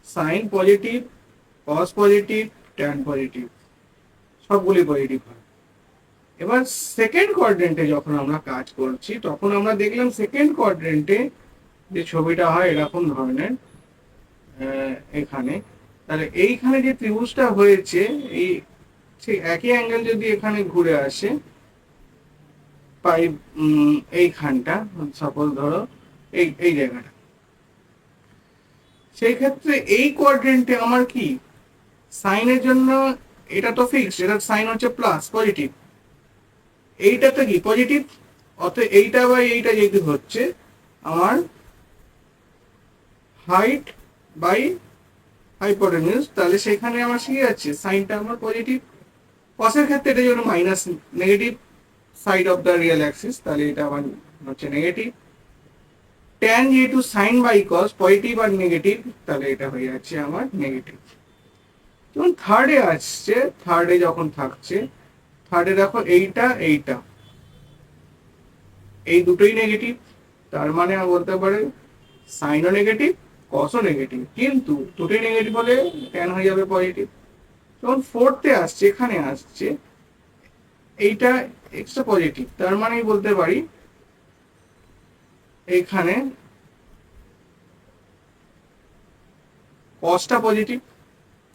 A: sine positive, cos positive, tan positive, সবগুলি পজিটিভ হয়। এবার সেকেন্ড কোয়াড্রেন্টে যখন আমরা কাজ করছি তখন আমরা দেখলাম সেকেন্ড কোয়াড্রেন্টে যে ছবিটা হয় এরকম ধরনের এখানে, তাহলে এইখানে যে ত্রিভুজটা হয়েছে এই ঠিক একই অ্যাঙ্গেল যদি এখানে ঘুরে আসে পাই, এইখানটা সাপোজ ধরো এই এই জায়গাটা, সেই ক্ষেত্রে এই কোয়াড্রেন্টে আমার কি সাইনের জন্য এটা তো ফিক্সড, এটা সাইন হচ্ছে প্লাস পজিটিভ, এইটাতে কি পজিটিভ, অতএব এইটা বাই এইটা যেহেতু হচ্ছে আমার হাইট বাই হাইপোটেনিউজ, তাহলে সেখানে আমার কি আছে সাইনটা আমার পজিটিভ। কসের ক্ষেত্রে এটা যেন minus negative side of the real axis, তাহলে এটা আমার হচ্ছে নেগেটিভ। ট্যান যেহেতু সাইন বাই কস পজিটিভ আর নেগেটিভ, তাহলে এটা হয়ে যাচ্ছে আমার নেগেটিভ। যেমন থার্ডে আসছে, থার্ডে যখন থাকছে, থার্ডে দেখো এইটা এইটা এই দুটোই নেগেটিভ, তার মানে বলতে পারে সাইনও নেগেটিভ কসও নেগেটিভ, কিন্তু দুটোই নেগেটিভ হলে ট্যান হয়ে যাবে পজিটিভ। যখন ফোর্থে আসছে, এখানে আসছে এইটা এক্সট্রা পজিটিভ, তার মানে বলতে পারি এইখানে কসটা পজিটিভ,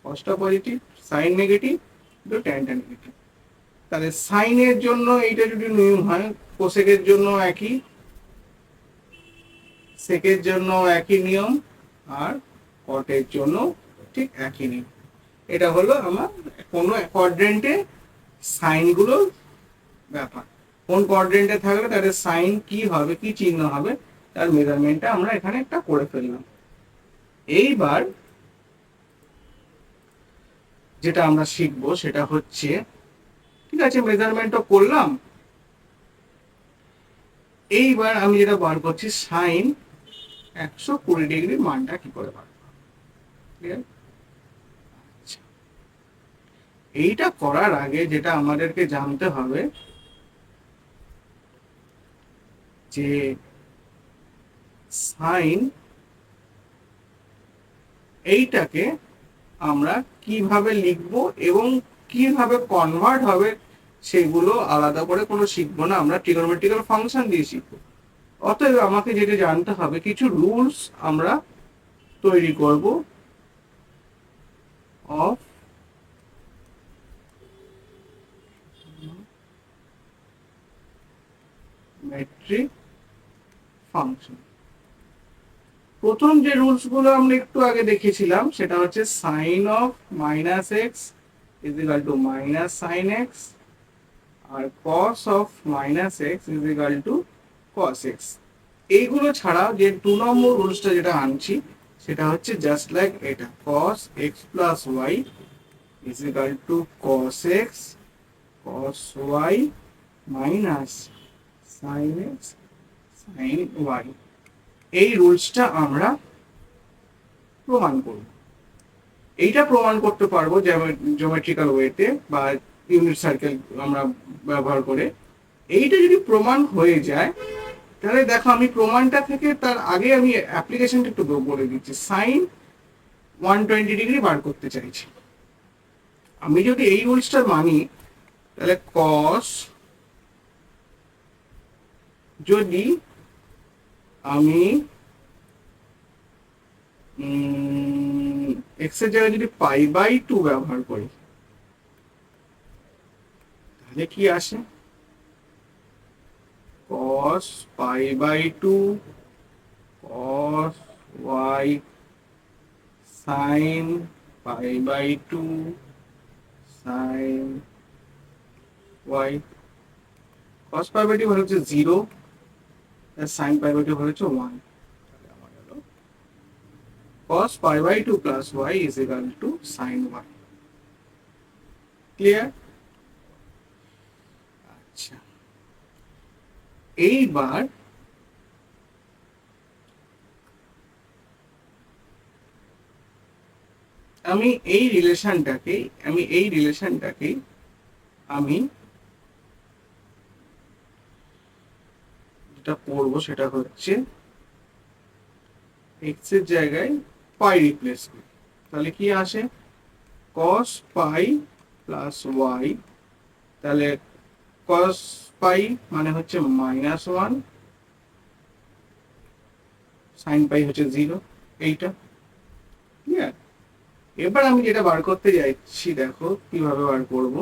A: কসটা পজিটিভ, সাইন নেগেটিভ, ট্যানটা নেগেটিভ। তাহলে সাইনের জন্য এইটা যদি নিয়ম হয়, কোসেকের জন্য একই, সেকের জন্য একই নিয়ম, আর কটের জন্য ঠিক একই নিয়ম। এটা হলো আমার কোনো কোয়াড্রেন্টে সাইনগুলোর ব্যাপার। কোন কোয়াড্রেন্টে থাকলে তাদের সাইন কি হবে, কি চিহ্ন হবে, তার মেজারমেন্টটা আমরা এখানে একটা করে ফেললাম। এইবার যেটা আমরা শিখবো সেটা হচ্ছে, ঠিক আছে মেজারমেন্টও করলাম, এইবার আমি যেটা বার করছি সাইন 120 ডিগ্রির মানটা কি করে বার করব। আচ্ছা, এইটা করার আগে যেটা আমাদেরকে জানতে হবে যে সাইন এইটাকে আমরা কিভাবে লিখবো এবং কিভাবে কনভার্ট হবে সেগুলো আলাদা করে কোনো শিখবো না, আমরা ট্রিগোনোমেট্রিক্যাল ফাংশন দিয়ে শিখবো। অতএব আমাকে যেটা জানতে হবে, কিছু রুলস আমরা তৈরি করব অফ মেট্রিক ফাংশন। প্রথম যে রুলস গুলো আমরা একটু আগে দেখেছিলাম সেটা হচ্ছে sine of minus X is equal to minus sine X, আর cos of minus X is equal to cos X. এইগুলো ছাড়া যে 2 নম্বর রুলসটা যেটা আনছি সেটা হচ্ছে জাস্ট লাইক এটা, cos x plus Y is equal to cos x cos y minus sin x sin y। এই রুলসটা আমরা প্রমাণ করব। এইটা প্রমাণ করতে পারবো জিওমেট্রিক্যাল ওয়েতে বা ইউনিট সার্কেল আমরা ব্যবহার করে। এইটা যদি প্রমাণ হয়ে যায় তাহলে দেখো আমি প্রমাণটা থেকে তার আগে আমি অ্যাপ্লিকেশনটা একটু বলে দিচ্ছি। সাইন 120 ডিগ্রি বার করতে চাইছি। আমি যদি এই রুলসটা মানি তাহলে cos, যদি আমি এক্স এর জায়গায় যদি π/2 ব্যবহার করি তাহলে কি আসে? cos π/2 cos y sin π/2 sin y। cos π/2 হচ্ছে 0 আর sin π/2 হচ্ছে 1। তাহলে আমার হলো cos π/2 plus y is equal to sin y। Clear? আচ্ছা, এইবার আমি এই রিলেশনটাকে আমি যেটা করবো সেটা হচ্ছে x এর জায়গায় পাই রিপ্লেস করি। তাহলে কি আসে? cos পাই প্লাস y, তাহলে cos পাই মানে হচ্ছে -1, sin পাই হচ্ছে 0। এইটা ক্লিয়ার? এবার আমি যেটা বার করতে যাচ্ছি দেখো কিভাবে বার করব।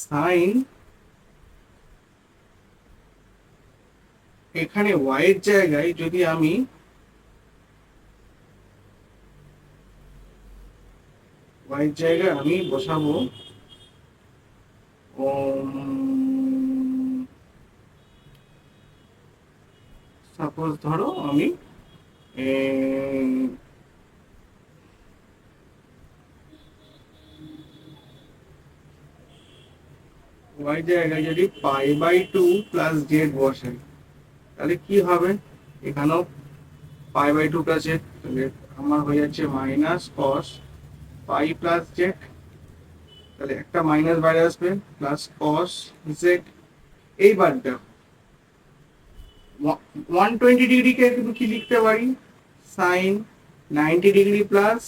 A: সাইন, এখানে y এর জায়গায় যদি আমি বসাবো সাপোজ ধরো আমি y জায়গায় যদি π/2 প্লাস জেড বসাই তাহলে কি হবে? এখানেও π/2 প্লাস জেড, তাহলে আমার হয়ে যাচ্ছে মাইনাস cos পাই প্লাস জেড। তাহলে একটা মাইনাস বাইরে আসবে প্লাস cos জেড। এইবার দেখো 120 ডিগ্রিকে কিন্তু কি লিখতে পারি? Sine 90 degree plus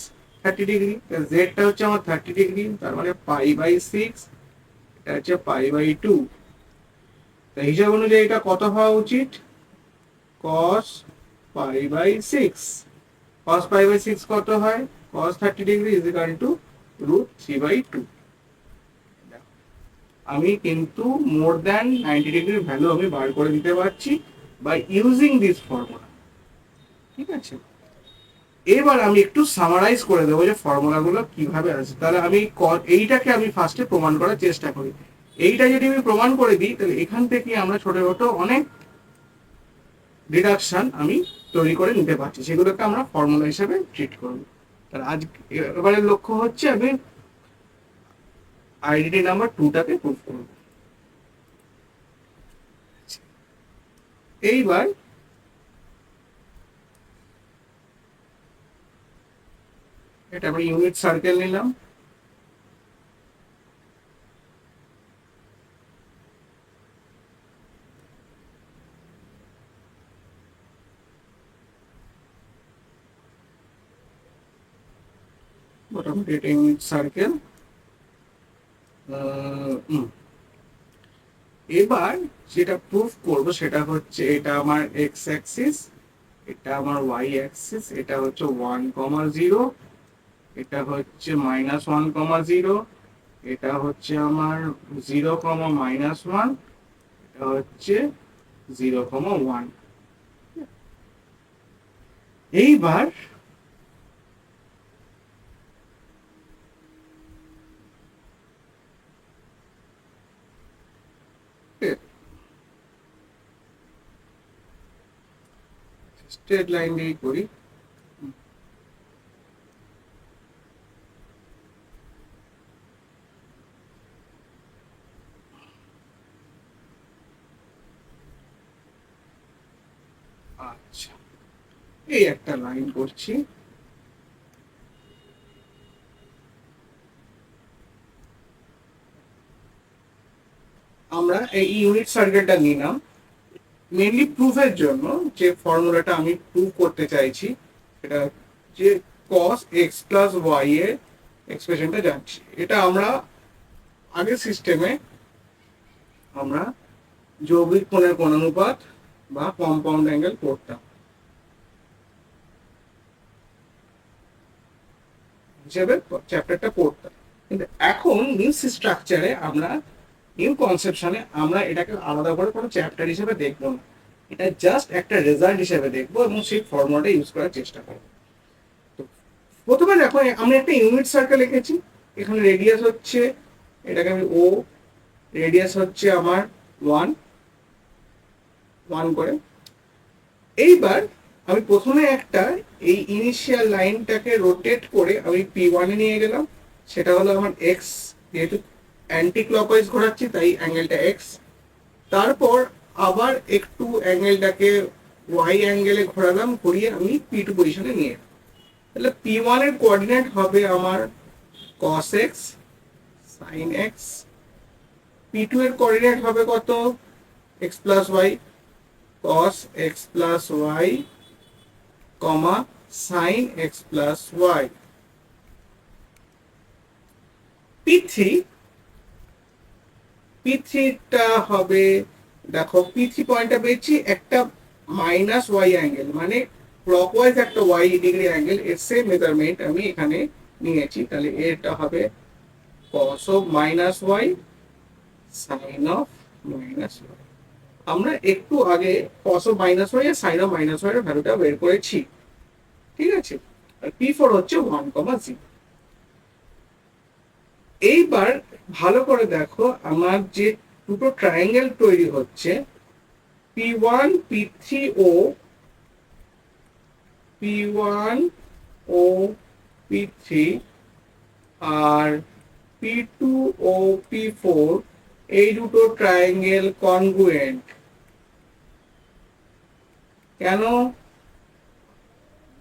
A: 30 degree. জেডটা হচ্ছে আমার 30 ডিগ্রি, তার মানে π/6, এটা হচ্ছে π/2। তাই হিসাব অনুযায়ী এটা কত হওয়া উচিত? cos π/6। cos π/6 কত হয়? cos 30 degree is equal two √3/2। আমি কিন্তু মোর দ্যান 90 ডিগ্রির ভ্যালু আমি বার করে দিতে পারছি বাই ইউজিং দিস ফর্মুলা। ঠিক আছে, এবার আমি একটু সামারাইজ করে দেবো যে ফর্মুলাগুলো কিভাবে আছে। তাহলে আমি এইটাকে আমি ফার্স্টে প্রমাণ করার চেষ্টা করি। এইটা যদি আমি প্রমাণ করে দিই তাহলে এখান থেকে আমরা ছোট ছোট অনেক ডিডাকশন আমি তৈরি করে নিতে পারছি, সেগুলোকে আমরা ফর্মুলা হিসেবে ট্রিট করব। তাহলে আজ এবারের লক্ষ্য হচ্ছে আমি আইডেন্টি নাম্বার 2টাকে প্রুভ করব। এইবার এটা আমরা ইউনিট সার্কেল নিলাম। মোটামুটি এটা ইউনিট সার্কেল। এবার যেটা প্রুফ করব সেটা হচ্ছে এটা আমার এক্স অ্যাক্সিস, এটা আমার ওয়াই অ্যাক্সিস, এটা হচ্ছে 1,0, এটা হচ্ছে -1,0, এটা হচ্ছে আমার 0,-1, এটা হচ্ছে 0,1। এইবার স্ট্রেট লাইন দিয়েই করি। আচ্ছা, এই একটা লাইন করছি। আমরা এই ইউনিট সার্কেলটা নিলাম মেনলি প্রুফের জন্য, যে ফর্মুলাটা আমি প্রুভ করতে চাইছি সেটা যে cos x প্লাস y এর এক্সপ্রেশনটা জানছি। এটা আমরা আগের সিস্টেমে আমরা যৌগিক কোণের কোণানুপাত বা কম্পাউন্ড অ্যাঙ্গেল পড়তাম হিসেবে চ্যাপ্টারটা পড়তাম, কিন্তু এখন নিউ স্ট্রাকচারে আমরা নিউ কনসেপশনে আমরা এটাকে আলাদা করে কোনো চ্যাপ্টার হিসেবে দেখবো না, এটা জাস্ট একটা রেজাল্ট হিসেবে দেখবো এবং সেই ফর্মুলাটা ইউজ করার চেষ্টা করবো। তো প্রথমে দেখো আমি একটা ইউনিট সার্কেল এঁকেছি, এখানে রেডিয়াস হচ্ছে, এটাকে আমি ও, রেডিয়াস হচ্ছে আমার 1 করে। এইবার আমি প্রথমে একটা এই ইনিশিয়াল লাইনটাকে রোটেট করে আমি P1 এ নিয়ে গেলাম, সেটা হলো আমার এক্স, যেহেতু অ্যান্টি ক্লকওয়াইজ ঘোরাচ্ছি তাই অ্যাঙ্গেলটা এক্স। তারপর আবার একটু অ্যাঙ্গেলটাকে ওয়াই অ্যাঙ্গেলে ঘোরালাম, ঘুরিয়ে আমি P2 পজিশনে নিয়ে এলাম। তাহলে P1 এর কোঅর্ডিনেট হবে আমার cos x sin x, P2 এর কোঅর্ডিনেট হবে কত, x plus Y cos x plus y, comma sin x plus y। P3 টা হবে, দেখো P3 পয়েন্টটা পেয়েছি একটা মাইনাস ওয়াই অ্যাঙ্গেল, মানে ক্লকওয়াইজ একটা ওয়াই ডিগ্রি অ্যাঙ্গেল, এর সেম মেজারমেন্ট আমি এখানে নিয়েছি। তাহলে এটা হবে cos of minus Y sin of minus Y. আমরা একটু আগে cos of মাইনাস ওয়াই আর sin of মাইনাস ওয়াই এর ভ্যালুটা বের করেছি, ঠিক আছে। আর P4 হচ্ছে 1,0। এইবার ভালো করে দেখো আমার যে দুটো ট্রায়াঙ্গেল তৈরি হচ্ছে, P1 P3 ও P1 ও P3 আর P2 ও P4, এই দুটো ট্রায়াঙ্গেল কনগ্রুয়েন্ট। কেন,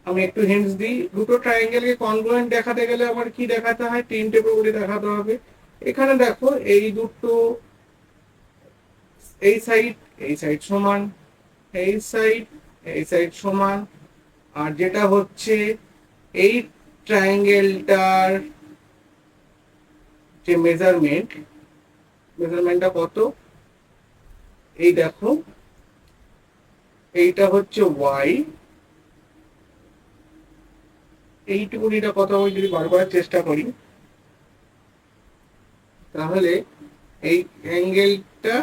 A: আমি একটু হিন্টস দিই। দুটো ট্রায়াঙ্গেলকে কনগ্রুয়েন্ট দেখাতে গেলে আমার কি দেখাতে হয়, তিনটে প্রপার্টি দেখাতে হবে। এখানে দেখো এই দুটো, এই সাইড সমান, এই সাইড সমান, আর যেটা হচ্ছে এই ট্রায়াঙ্গেলটার যে মেজারমেন্টটা কত, এই দেখো এইটা হচ্ছে ওয়াই, এইটুকুনিটা কত হবে যদি বার করার চেষ্টা করি, তাহলে এই অ্যাঙ্গেলটা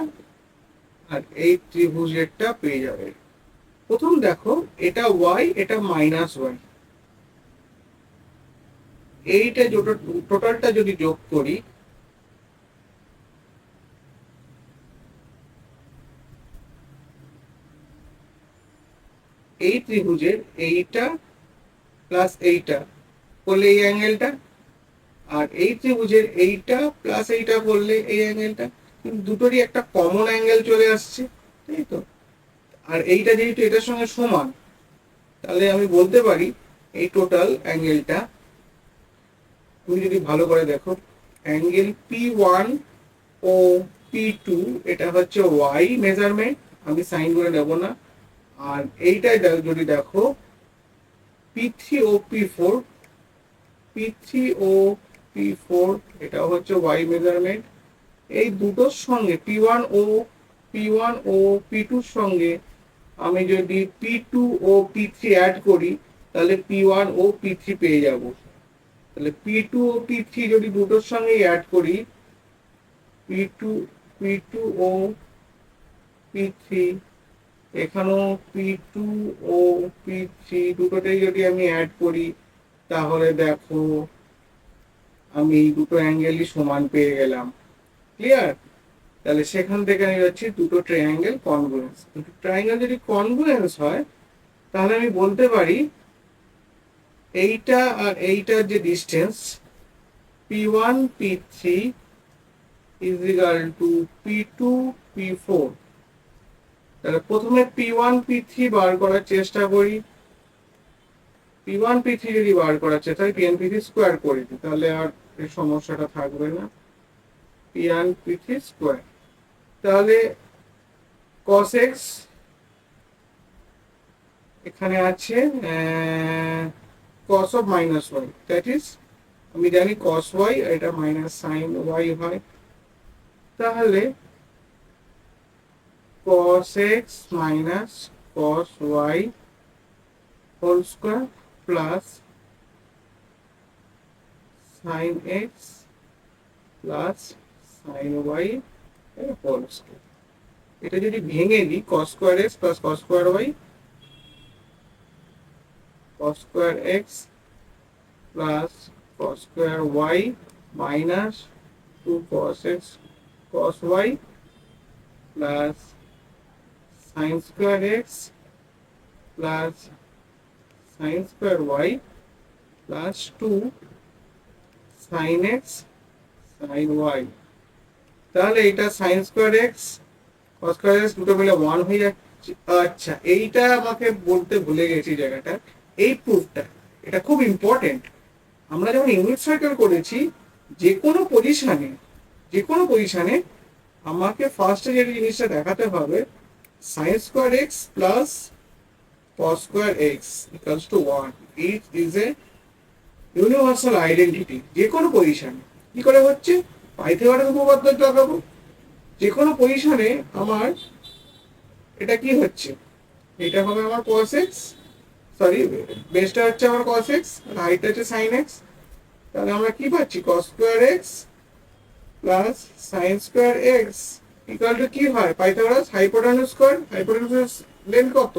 A: আর এই ত্রিভুজেরটা পেয়ে যাবে। প্রথম দেখো এটা ওয়াই, এটা মাইনাস ওয়াই, এইটা টোটালটা যদি যোগ করি, এই ত্রিভুজের এইটা প্লাস এইটা করলে এই অ্যাঙ্গেলটা, আর এই ত্রিভুজের এইটা প্লাস এইটা করলে এই অ্যাঙ্গেলটা, কিন্তু দুটোরই একটা কমন অ্যাঙ্গেল চলে আসছে, তাই তো। আর এইটা যেহেতু এটার সঙ্গে সমান, তাহলে আমি বলতে পারি এই টোটাল অ্যাঙ্গেলটা, তুমি যদি ভালো করে দেখো, অ্যাঙ্গেল P1 ও P2 এটা হচ্ছে ওয়াই মেজারমেন্ট, আমি সাইন করে নেব না। আর এইটাই যদি দেখো P3 ও P4, এটা হচ্ছে ওয়াই মেজারমেন্ট। এই দুটোর সঙ্গে P1 ও P2 সঙ্গে আমি যদি P2 ও P3 অ্যাড করি, তাহলে P1 ও P3 পেয়ে যাব। তাহলে P2 ও P3 যদি দুটোর সঙ্গে অ্যাড করি, P2 ও P3, এখানেও P2 ও P3 দুটোতেই যদি আমি অ্যাড করি, তাহলে দেখো আমি এই দুটো অ্যাঙ্গেলই সমান পেয়ে গেলাম। ক্লিয়ার? তাহলে সেখান থেকে আমি যাচ্ছি দুটো ট্রায়াঙ্গেল কনগ্রুয়েন্স। দুটো ট্রায়াঙ্গেল যদি কনগ্রুয়েন্স হয়, তাহলে আমি বলতে পারি এইটা আর এইটার যে distance P1 P3 is equal to P2 P4। তাহলে প্রথমে P1 P3 বার করার চেষ্টা করি। P1 P3 যদি বার করার চেষ্টা করি, P1 P3 স্কোয়ার করে দিই, তাহলে আর এই সমস্যাটা থাকবে না। P1 P3 স্কোয়ার, তাহলে cos x এখানে আছে cos of minus y, that is আমি জানি cos y, এটা মাইনাস সাইন y হয়, তাহলে cos x minus cos y whole square plus sin x plus sin y whole square। এটা যদি ভেঙে দিই, cos square x plus cos square y, cos square x plus cos square y minus 2 cos x cos y plus sin square x plus sin square y plus 2 sin x sin y। তাহলে এটা sin square x cos square x দুটো মিলে 1 হয়ে যাচ্ছে। আচ্ছা, এইটা আমাকে বলতে ভুলে গেছি জায়গাটা, এই প্রুফটা এটা খুব ইম্পর্টেন্ট। আমরা যখন ইউনিট সার্কেল করেছি, যে কোনো পজিশনে আমাকে ফার্স্টে যে জিনিসটা দেখাতে হবে, sin square x plus cos square x equals to 1, it is a universal identity. যে কোনো পজিশনে কি করে হচ্ছে, পাইথাগোরাস উপপাদ্য লাগাবো। যে কোনো পজিশনে আমার এটা কি হচ্ছে, এটা হবে আমার cos x, সরি বেসটা হচ্ছে আমার cos x আর হাইটটা হচ্ছে sin x। তাহলে আমরা কি পাচ্ছি, cos square x plus sin square x equal to কি হয়, Pythagoras hypotenuse square, hypotenuse length কত,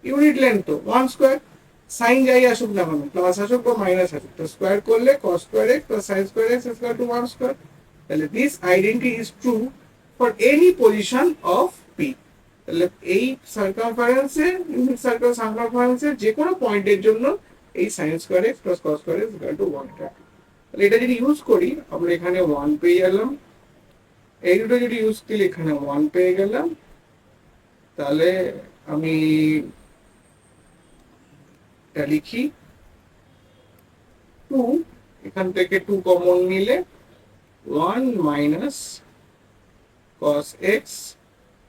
A: ইউনিট লেন্থ তো 1 স্কয়ার। সাইন যাই আসুক না কেন, প্লাস আসুক বা মাইনাস আসুক, তো স্কয়ার করলে cos square x plus sin square x is equal to 1 square। তাহলে this identity is true for any position of p। তাহলে এই সার্কামফারেন্সে, ইউনিট সার্কেল সার্কামফারেন্সের যে কোনো পয়েন্টের জন্য এই sin square x plus cos square x is equal to 1। তাহলে এটা যদি ইউজ করি, আমরা এখানে 1 পেয়ে গেলাম, এই দুটো যদি ইউজ করি এখানে 1 পেয়ে গেলাম। তাহলে আমি এটা লিখি 2, এখান থেকে 2 কমন নিলে 1 minus cos x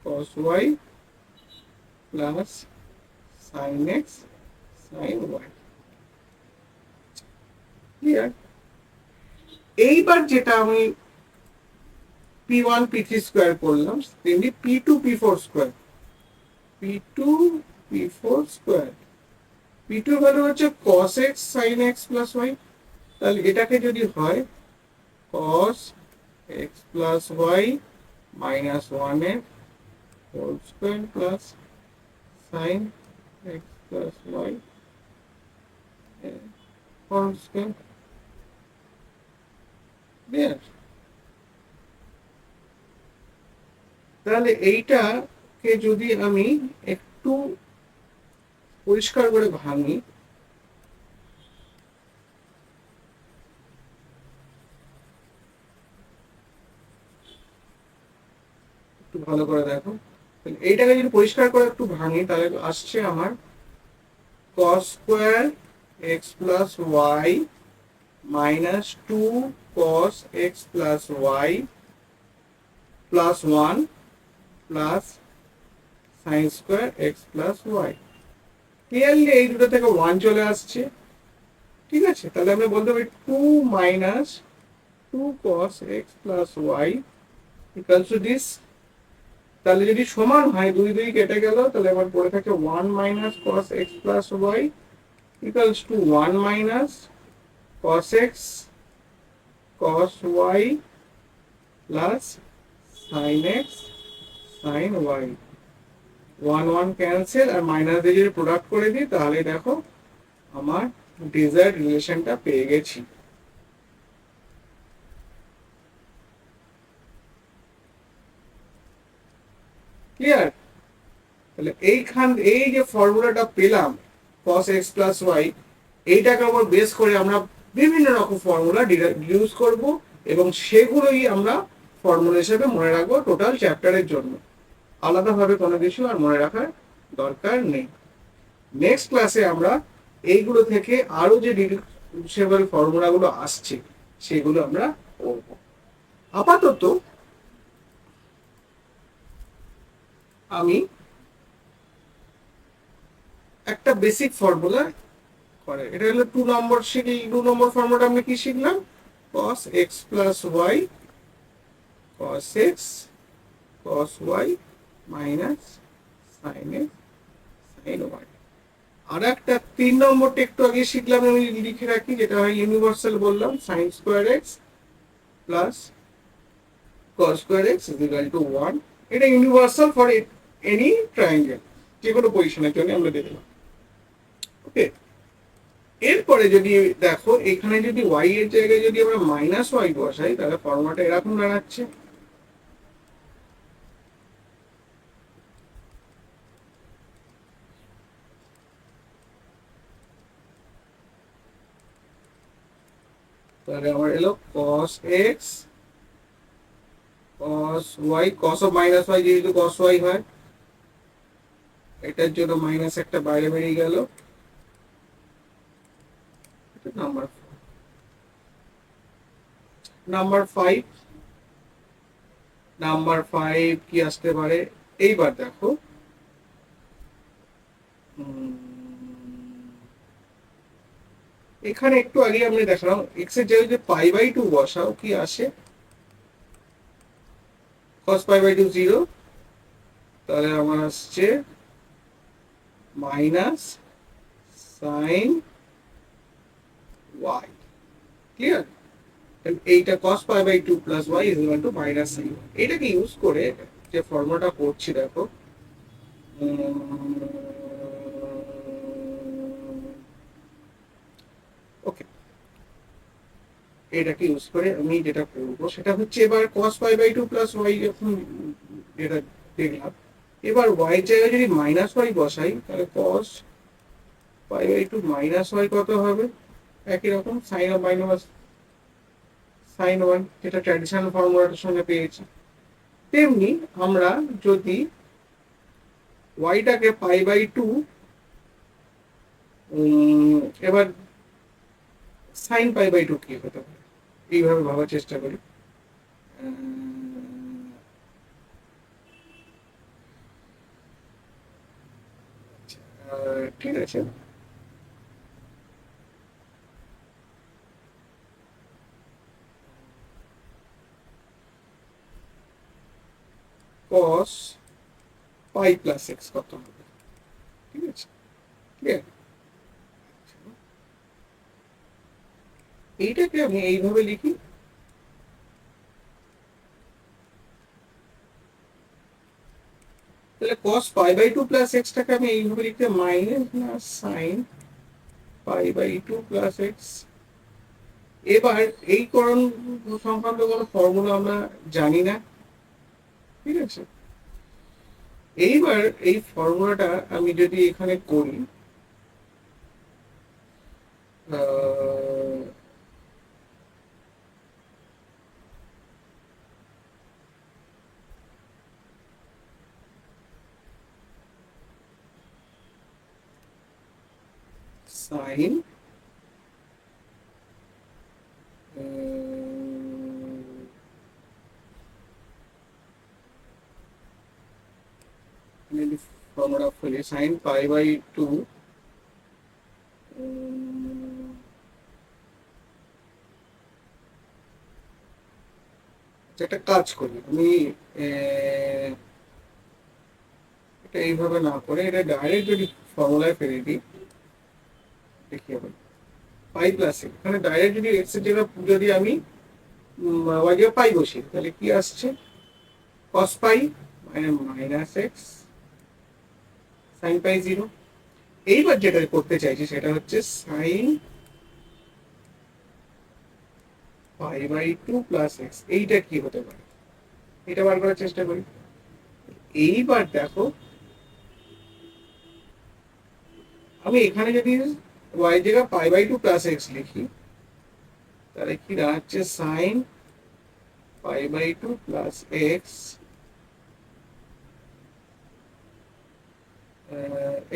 A: cos y plus sin x sin y। Clear? এইবার যেটা আমি P1 P3 স্কয়ার করলাম, তেমনি P2 P4 square, P2 P4 square, P2 value হচ্ছে cos x sin x plus y। তাহলে এটাকে যদি হয় cos x plus y minus 1x whole square plus sin x plus y whole square। Clear? তাহলে এইটাকে যদি আমি একটু পরিষ্কার করে ভাঙি, একটু ভালো করে দেখো, এইটাকে যদি পরিষ্কার করে একটু ভাঙি, তাহলে আসছে আমার cos square x plus y minus 2 cos x plus y plus 1 plus sin square x plus y। Clearly এই দুটো থেকে 1 চলে আসছে, ঠিক আছে? তাহলে আমরা বলতে পারি 2 minus 2 cos x plus y equals to this। তাহলে যদি সমান হয়, 2 2 কেটে গেল, তাহলে আমার পড়ে থাকে 1 minus cos x plus y equals to 1 minus cos x cos y plus sin x sin y। 1 1 cancel, R minus দিয়ে যদি প্রোডাক্ট করে দিই, তাহলে দেখো আমার ডিজায়ার্ড রিলেশনটা পেয়ে গেছি। ক্লিয়ার? তাহলে এই যে ফর্মুলাটা পেলাম cos x প্লাস ওয়াই, এইটাকে আবার বেস করে আমরা বিভিন্ন রকম ফর্মুলা ইউজ করব এবং সেগুলোই আমরা ফর্মুলা হিসেবে মনে রাখবো টোটাল চ্যাপ্টারের জন্য। আলাদাভাবে কোনো কিছু আর মনে রাখার দরকার নেই। নেক্সট ক্লাসে আমরা এইগুলো থেকে আরো যে ডিডাকশনেবল ফর্মুলাগুলো আসছে সেগুলো আমরা করব। আপাতত আমি একটা বেসিক ফর্মুলা করে, এটা হলো 2 নম্বর শিখি। 2 নম্বর ফর্মুলাটা আমরা কি শিখলাম? cos x plus Y cos x cos y minus sin x sin y। আর একটা 3 নম্বরটা একটু আগে শিখলাম, আমি লিখে রাখি, যেটা হয় ইউনিভার্সাল বললাম, sin square x plus cos square x is equal two 1। এটা ইউনিভার্সাল ফর এনি ট্রায়াঙ্গেল, যে কোনো পজিশনের জন্য আমরা দেখলাম। ওকে, এরপরে যদি দেখো এখানে যদি y এর জায়গায় যদি আমরা মাইনাস ওয়াই বসাই, তাহলে ফর্মুলাটা এরকম দাঁড়াচ্ছে। তাহলে আমার এলো cos x cos y cos of minus Y যেহেতু cos y হয়, এটার জন্য মাইনাস একটা বাইরে বেরিয়ে গেল। নাম্বার নাম্বার 5 কি আসতে পারে? এইবার দেখো এখানে একটু আগে আমি দেখালাম x এর জায়গায় যে পাই বাই 2 বসাও কি আসে? cos পাই বাই 2 0, তাহলে আমার আসছে মাইনাস সাইন y। ক্লিয়ার? এইটা cos pi by 2 plus y is equal to minus sine. এটাকে ইউজ করে যে ফর্মুলাটা করছি দেখো, ওকে, এটাকে ইউজ করে আমি যেটা করবো সেটা হচ্ছে এবার cos pi by 2 plus y যখন যেটা দেখলাম, এবার y এর জায়গায় যদি মাইনাস ওয়াই বসাই, তাহলে cos pi by 2 minus Y কত হবে? একই রকম sine of minus sine Y, যেটা ট্র্যাডিশনাল ফর্মুলাটার সঙ্গে পেয়েছি। তেমনি আমরা যদি ওয়াইটাকে পাই বাই 2 এবার সাইন পাই বাই 2 কি হতে পারে এইভাবে ভাবার চেষ্টা করি। ঠিক আছে, cos পাই প্লাস এক্স কত হবে? ঠিক আছে, ক্লিয়ার? এইটাকে আমি এইভাবে লিখি, তাহলে cos পাই বাই 2 প্লাস এক্সটাকে আমি এইভাবে লিখতে minus sine pi by 2 plus X. এবার এই করণ সংক্রান্ত কোনো ফর্মুলা আমরা জানি না, ঠিক আছে? এইবার এই ফর্মুলাটা আমি যদি এখানে করি, সাইন ফর্মুলা ফেলি, সাইন পাই বাই 2 একটা কাজ করি আমি, এটা এইভাবে না করে এটা ডাইরেক্ট যদি ফর্মুলায় ফেলে দিই, দেখি হবে পাই প্লাস এক্স। এখানে ডাইরেক্ট যদি এক্স এর জায়গায় যদি আমি ওয়াই এর পাই বসি, তাহলে কি আসছে? cos pi minus X sine pi 0। এইবার যেটা করতে চাইছি সেটা হচ্ছে sine pi by 2 plus X. এইটা কি হতে পারে এটা বার করার চেষ্টা করি। এইবার দেখো আমি এখানে যদি y জায়গা π/2 প্লাস এক্স লিখি, তাহলে কি দাঁড়াচ্ছে সাইন π/2 প্লাস এক্স,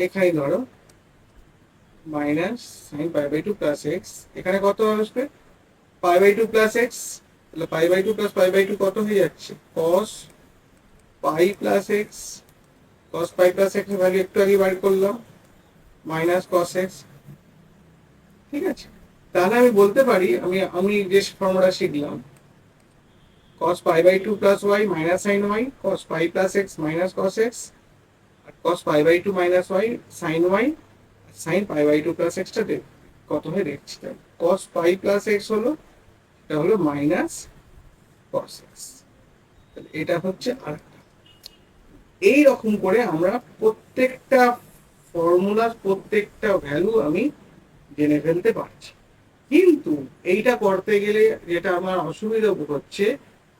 A: এখানে ধরো মাইনাস সাইন π/2 প্লাস এক্স, এখানে কত আসবে π/2 প্লাস এক্স, তাহলে π/2 প্লাস π/2 কত হয়ে যাচ্ছে cos π plus x, cos π plus x এর ভ্যালু একটু আগে বার করলাম মাইনাস cos এক্স। ঠিক আছে, তাহলে আমি বলতে পারি আমি আমি যে ফর্মুলা শিখলাম cos π/2 plus y minus sin y, cos π plus x minus cos x, আর cos π/2 minus y sin y, sin π/2 plus x টা কত হয়ে দেখছি, cos π প্লাস x হলো, এটা হলো মাইনাস cos x। এটা হচ্ছে আরেকটা। এই রকম করে আমরা প্রত্যেকটা ফর্মুলার প্রত্যেকটা ভ্যালু আমি জেনে ফেলতে পারছি। কিন্তু এইটা করতে গেলে যেটা আমার অসুবিধা হচ্ছে,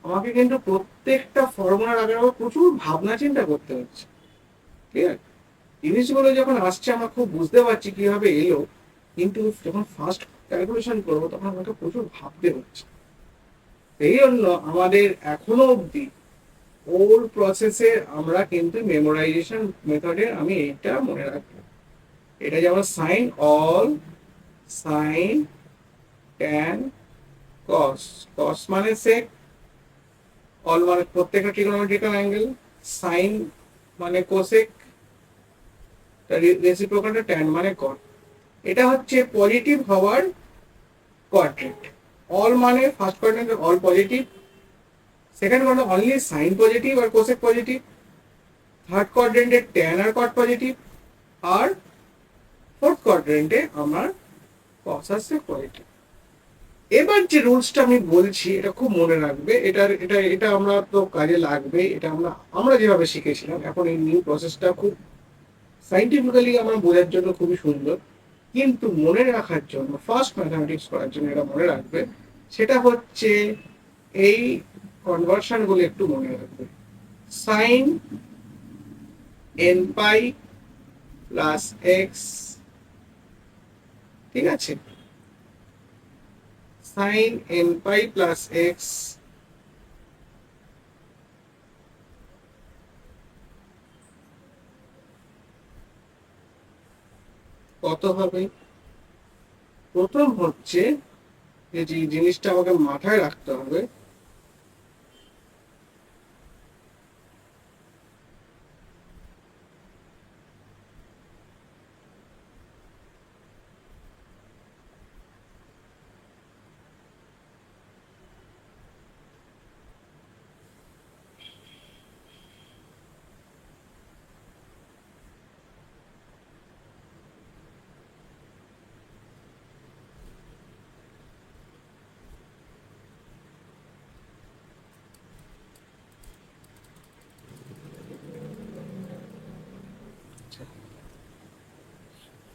A: আমাকে কিন্তু প্রত্যেকটা ফর্মুলার আগে আমার প্রচুর ভাবনা চিন্তা করতে হচ্ছে। ঠিক আছে, জিনিসগুলো যখন আসছে আমরা খুব বুঝতে পারছি কিভাবে এলো, কিন্তু যখন ফার্স্ট ক্যালকুলেশন করবো তখন আমাকে প্রচুর ভাবতে হচ্ছে। এই জন্য আমাদের এখনো অবধি ওল্ড প্রসেসে আমরা কিন্তু মেমোরাইজেশন মেথডে আমি এইটা মনে রাখবো। এটা যেমন sine all sine tan cos, cos মানে সেক, অল মানে প্রত্যেকটা ট্রিগোনোমেট্রিক্যাল অ্যাঙ্গেল, সাইন মানে কোসেক, রেসিপ্রোকালটা ট্যান মানে কট। এটা হচ্ছে পজিটিভ হওয়ার কোয়াড্রেন্ট। অল মানে ফার্স্ট কোয়াড্রেন্টে all positive, second quadrant only sine positive আর কোসেক পজিটিভ, থার্ড কোয়াড্রেন্টে ট্যান আর কট পজিটিভ, আর ফোর্থ কোয়াড্রেন্টে আমার কস আর সেক পজিটিভ। এবার যে রুলসটা আমি বলছি এটা খুব মনে রাখবে, এটা আমরা তো কাজে লাগবে। এটা আমরা যেভাবে শিখেছিলাম, এখন এই নিউ প্রসেসটা খুব সাইন্টিফিক্যালি আমরা বোঝার জন্য খুবই সুন্দর, কিন্তু মনে রাখার জন্য ফার্স্ট ম্যাথামেটিক্স করার জন্য এটা মনে রাখবে, সেটা হচ্ছে এই কনভার্সন গুলো একটু মনে রাখবে। সাইন এন পাই প্লাস এক্স, ঠিক আছে, সাইন এন পাই প্লাস এক্স কত হবে? প্রথম হচ্ছে যে জিনিসটা আমাকে মাথায় রাখতে হবে,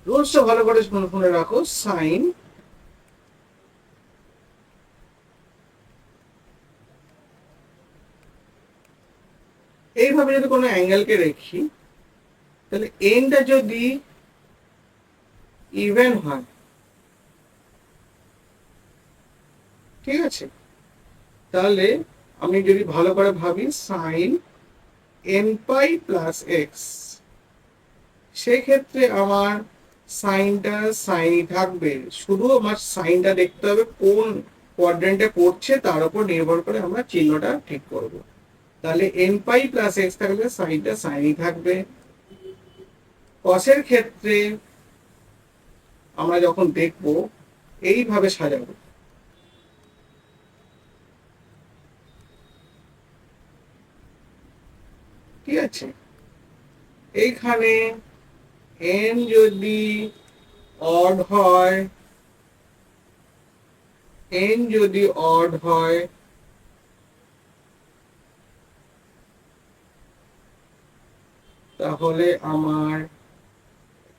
A: রুলসটা ভালো করে মনে রাখো। সাইন এইভাবে যদি কোনো অ্যাঙ্গেলকে রেখি, তাহলে এনটা যদি ইভেন হয়, ঠিক আছে, তাহলে আমি যদি ভালো করে ভাবি সাইন এন পাই প্লাস এক্স, সেক্ষেত্রে আমার সাইনটা সাইনই থাকবে, শুধু আমার সাইনটা দেখতে হবে কোন কোয়াড্রেন্টে পড়ছে তার উপর নির্ভর করে আমরা চিহ্নটা ঠিক করব। তাহলে এন পাই প্লাস এক্স থাকলে সাইনটা সাইনই থাকবে। কসের ক্ষেত্রে আমরা যখন দেখব এইভাবে সাজাবো, ঠিক আছে, এইখানে এন যদি অড হয়, এন যদি অড হয় তাহলে আমার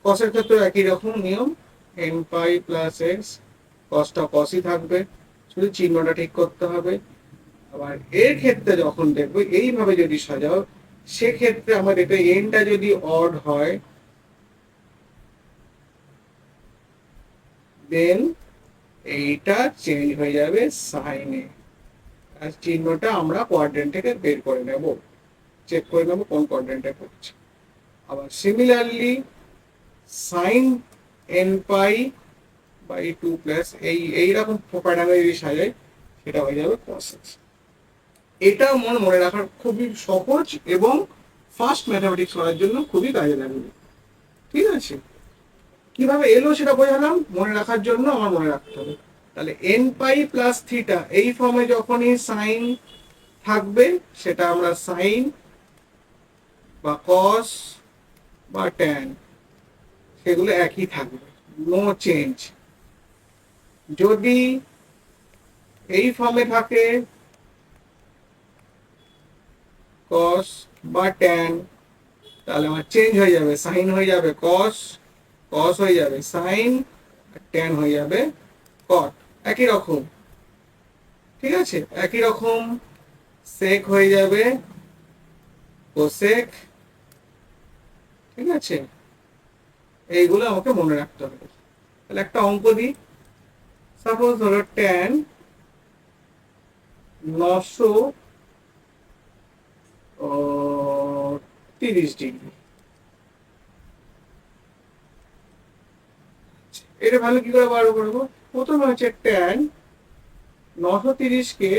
A: কসের ক্ষেত্রে একই রকম নিয়ম, এন পাই প্লাস এক্স, কসটা কসই থাকবে, শুধু চিহ্নটা ঠিক করতে হবে। আবার এর ক্ষেত্রে যখন দেখবো এইভাবে যদি সাজাও, সেক্ষেত্রে আমার এটা এনটা যদি অড হয় দেন এইটা চেঞ্জ হয়ে যাবে সাইনে, আর চিহ্নটা আমরা কোয়াড্রেন্ট থেকে বের করে নেব, চেক করে নেব কোন কোয়াড্রেন্টে পড়ছে। আবার similarly sine N pi by 2 plus এইরকম প্যাটার্নে যদি সাজাই সেটা হয়ে যাবে cos x। এটা মনে রাখার খুবই সহজ এবং ফাস্ট ম্যাথামেটিক্স করার জন্য খুবই কাজে লাগবে। ঠিক আছে, কিভাবে এলো সেটা বোঝালাম, মনে রাখার জন্য আমার মনে রাখতে হবে। তাহলে এন পাই প্লাস থিটা এই ফর্মে যখনই সাইন থাকবে সেটা আমরা সাইন বা কস বা ট্যান সেগুলো একই থাকবে, নো চেঞ্জ। যদি এই ফর্মে থাকে কস বা ট্যান তাহলে আমার চেঞ্জ হয়ে যাবে, সাইন হয়ে যাবে কস, কস হয়ে যাবে সাইন, ট্যান হয়ে যাবে কট, একই রকম। ঠিক আছে, একই রকম সেক হয়ে যাবে কোসেক। ঠিক আছে, এইগুলো আমাকে মনে রাখতে হবে। তাহলে একটা অঙ্ক দিই, সাপোজ ধরো ট্যান 930 ডিগ্রি, এটা ভালো কি করে বার করবো? প্রথমে হচ্ছে ট্যান 930 কে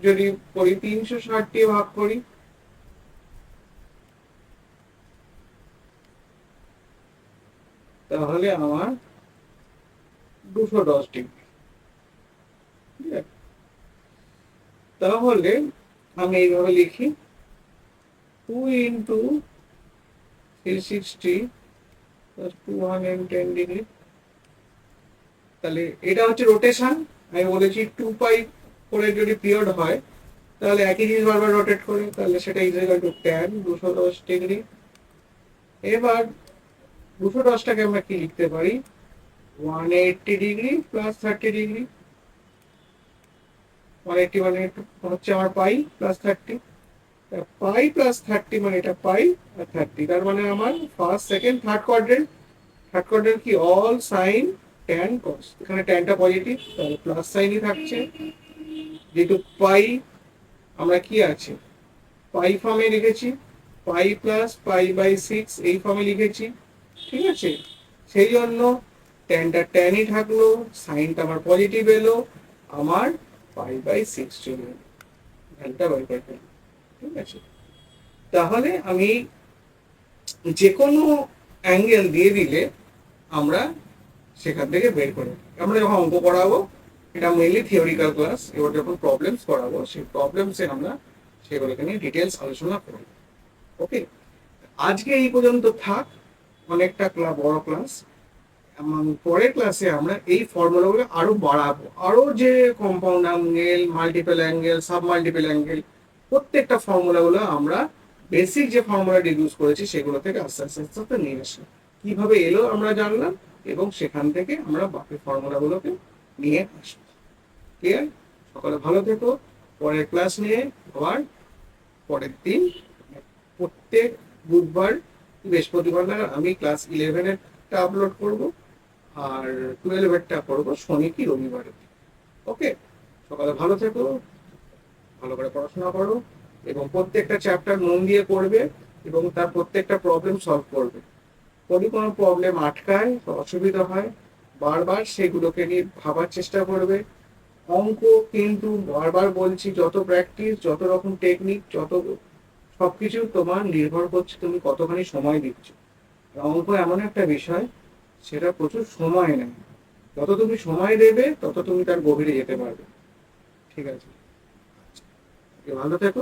A: যদি করি 360 দিয়ে ভাগ করি, তাহলে আমার 210 ডিগ্রি। তাহলে আমি এইভাবে লিখি 2 ইন্টু 360 প্লাস 210 ডিগ্রি। তাহলে এটা হচ্ছে রোটেশন, আমি বলেছি 2 পাই করে যদি পিরিয়ড হয় তাহলে একই জিনিস বারবার রোটেট করে, তাহলে সেটা ইকুয়াল টু ট্যান 210 ডিগ্রি। এবার 210টাকে আমরা কি লিখতে পারি, 180 ডিগ্রি প্লাস 30 ডিগ্রি। 180 মানে হচ্ছে আমার পাই প্লাস 30, পাই প্লাস 30 মানে এটা পাই আর 30, তার মানে আমার first second third quadrant. Third quadrant কি অল সাইন ট্যান কস, এখানে ট্যানটা পজিটিভ তাহলে প্লাস সাইনই থাকছে, যেহেতু পাই আমরা কি আছে পাই ফর্মে লিখেছি, পাই প্লাস পাই বাই 6 এই ফর্মে লিখেছি। ঠিক আছে, সেই জন্য ট্যানটা ট্যানই থাকলো, সাইনটা আমার পজিটিভ এলো, আমার পাই বাই 6 চলে এলো, ভ্যালুটা বাই বাই। ঠিক আছে, তাহলে আমি যে কোনো অ্যাঙ্গেল দিয়ে দিলে আমরা সেখান থেকে বের করে, আমরা যখন অঙ্ক করাবো এটা মেইনলি থিওরিক্যাল ক্লাস, এবার যখন প্রবলেমস করাবো সেই প্রবলেমসে আমরা সেগুলোকে নিয়ে ডিটেলস আলোচনা করব। ওকে, আজকে এই পর্যন্ত থাক, অনেকটা বড় ক্লাস। পরের ক্লাসে আমরা এই ফর্মুলাগুলো আরো বাড়াবো, আরো যে compound angle, multiple angle, sub multiple angle, প্রত্যেকটা ফর্মুলাগুলো আমরা বেসিক যে ফর্মুলাটি ইউজ করেছি সেগুলো থেকে আস্তে আস্তে আস্তে আস্তে নিয়ে আসি, কিভাবে এলো আমরা জানলাম এবং সেখান থেকে আমরা বাকি ফর্মুলাগুলোকে নিয়ে আসবো। ক্লিয়ার? সকালে ভালো থেকো, পরের ক্লাস নিয়ে আবার পরের দিন প্রত্যেক বুধবার বৃহস্পতিবার নাগাদ আমি ক্লাস 11-এরটা আপলোড করব আর 12-এরটা করবো শনি কি রবিবারে। ওকে, সকালে ভালো থেকো, ভালো করে পড়াশোনা করো এবং প্রত্যেকটা চ্যাপ্টার মন দিয়ে পড়বে এবং তার প্রত্যেকটা প্রবলেম সলভ করবে। যদি কোনো প্রবলেম আটকায় বা অসুবিধা হয় বারবার সেগুলোকে নিয়ে ভাবার চেষ্টা করবে। অঙ্ক কিন্তু বারবার বলছি, যত প্র্যাকটিস, যত রকম টেকনিক, যত সবকিছু তোমার নির্ভর করছে তুমি কতখানি সময় দিচ্ছ। অঙ্ক এমন একটা বিষয় সেটা প্রচুর সময় নেয়, যত তুমি সময় দেবে তত তুমি তার গভীরে যেতে পারবে। ঠিক আছে, ভালো থেকো।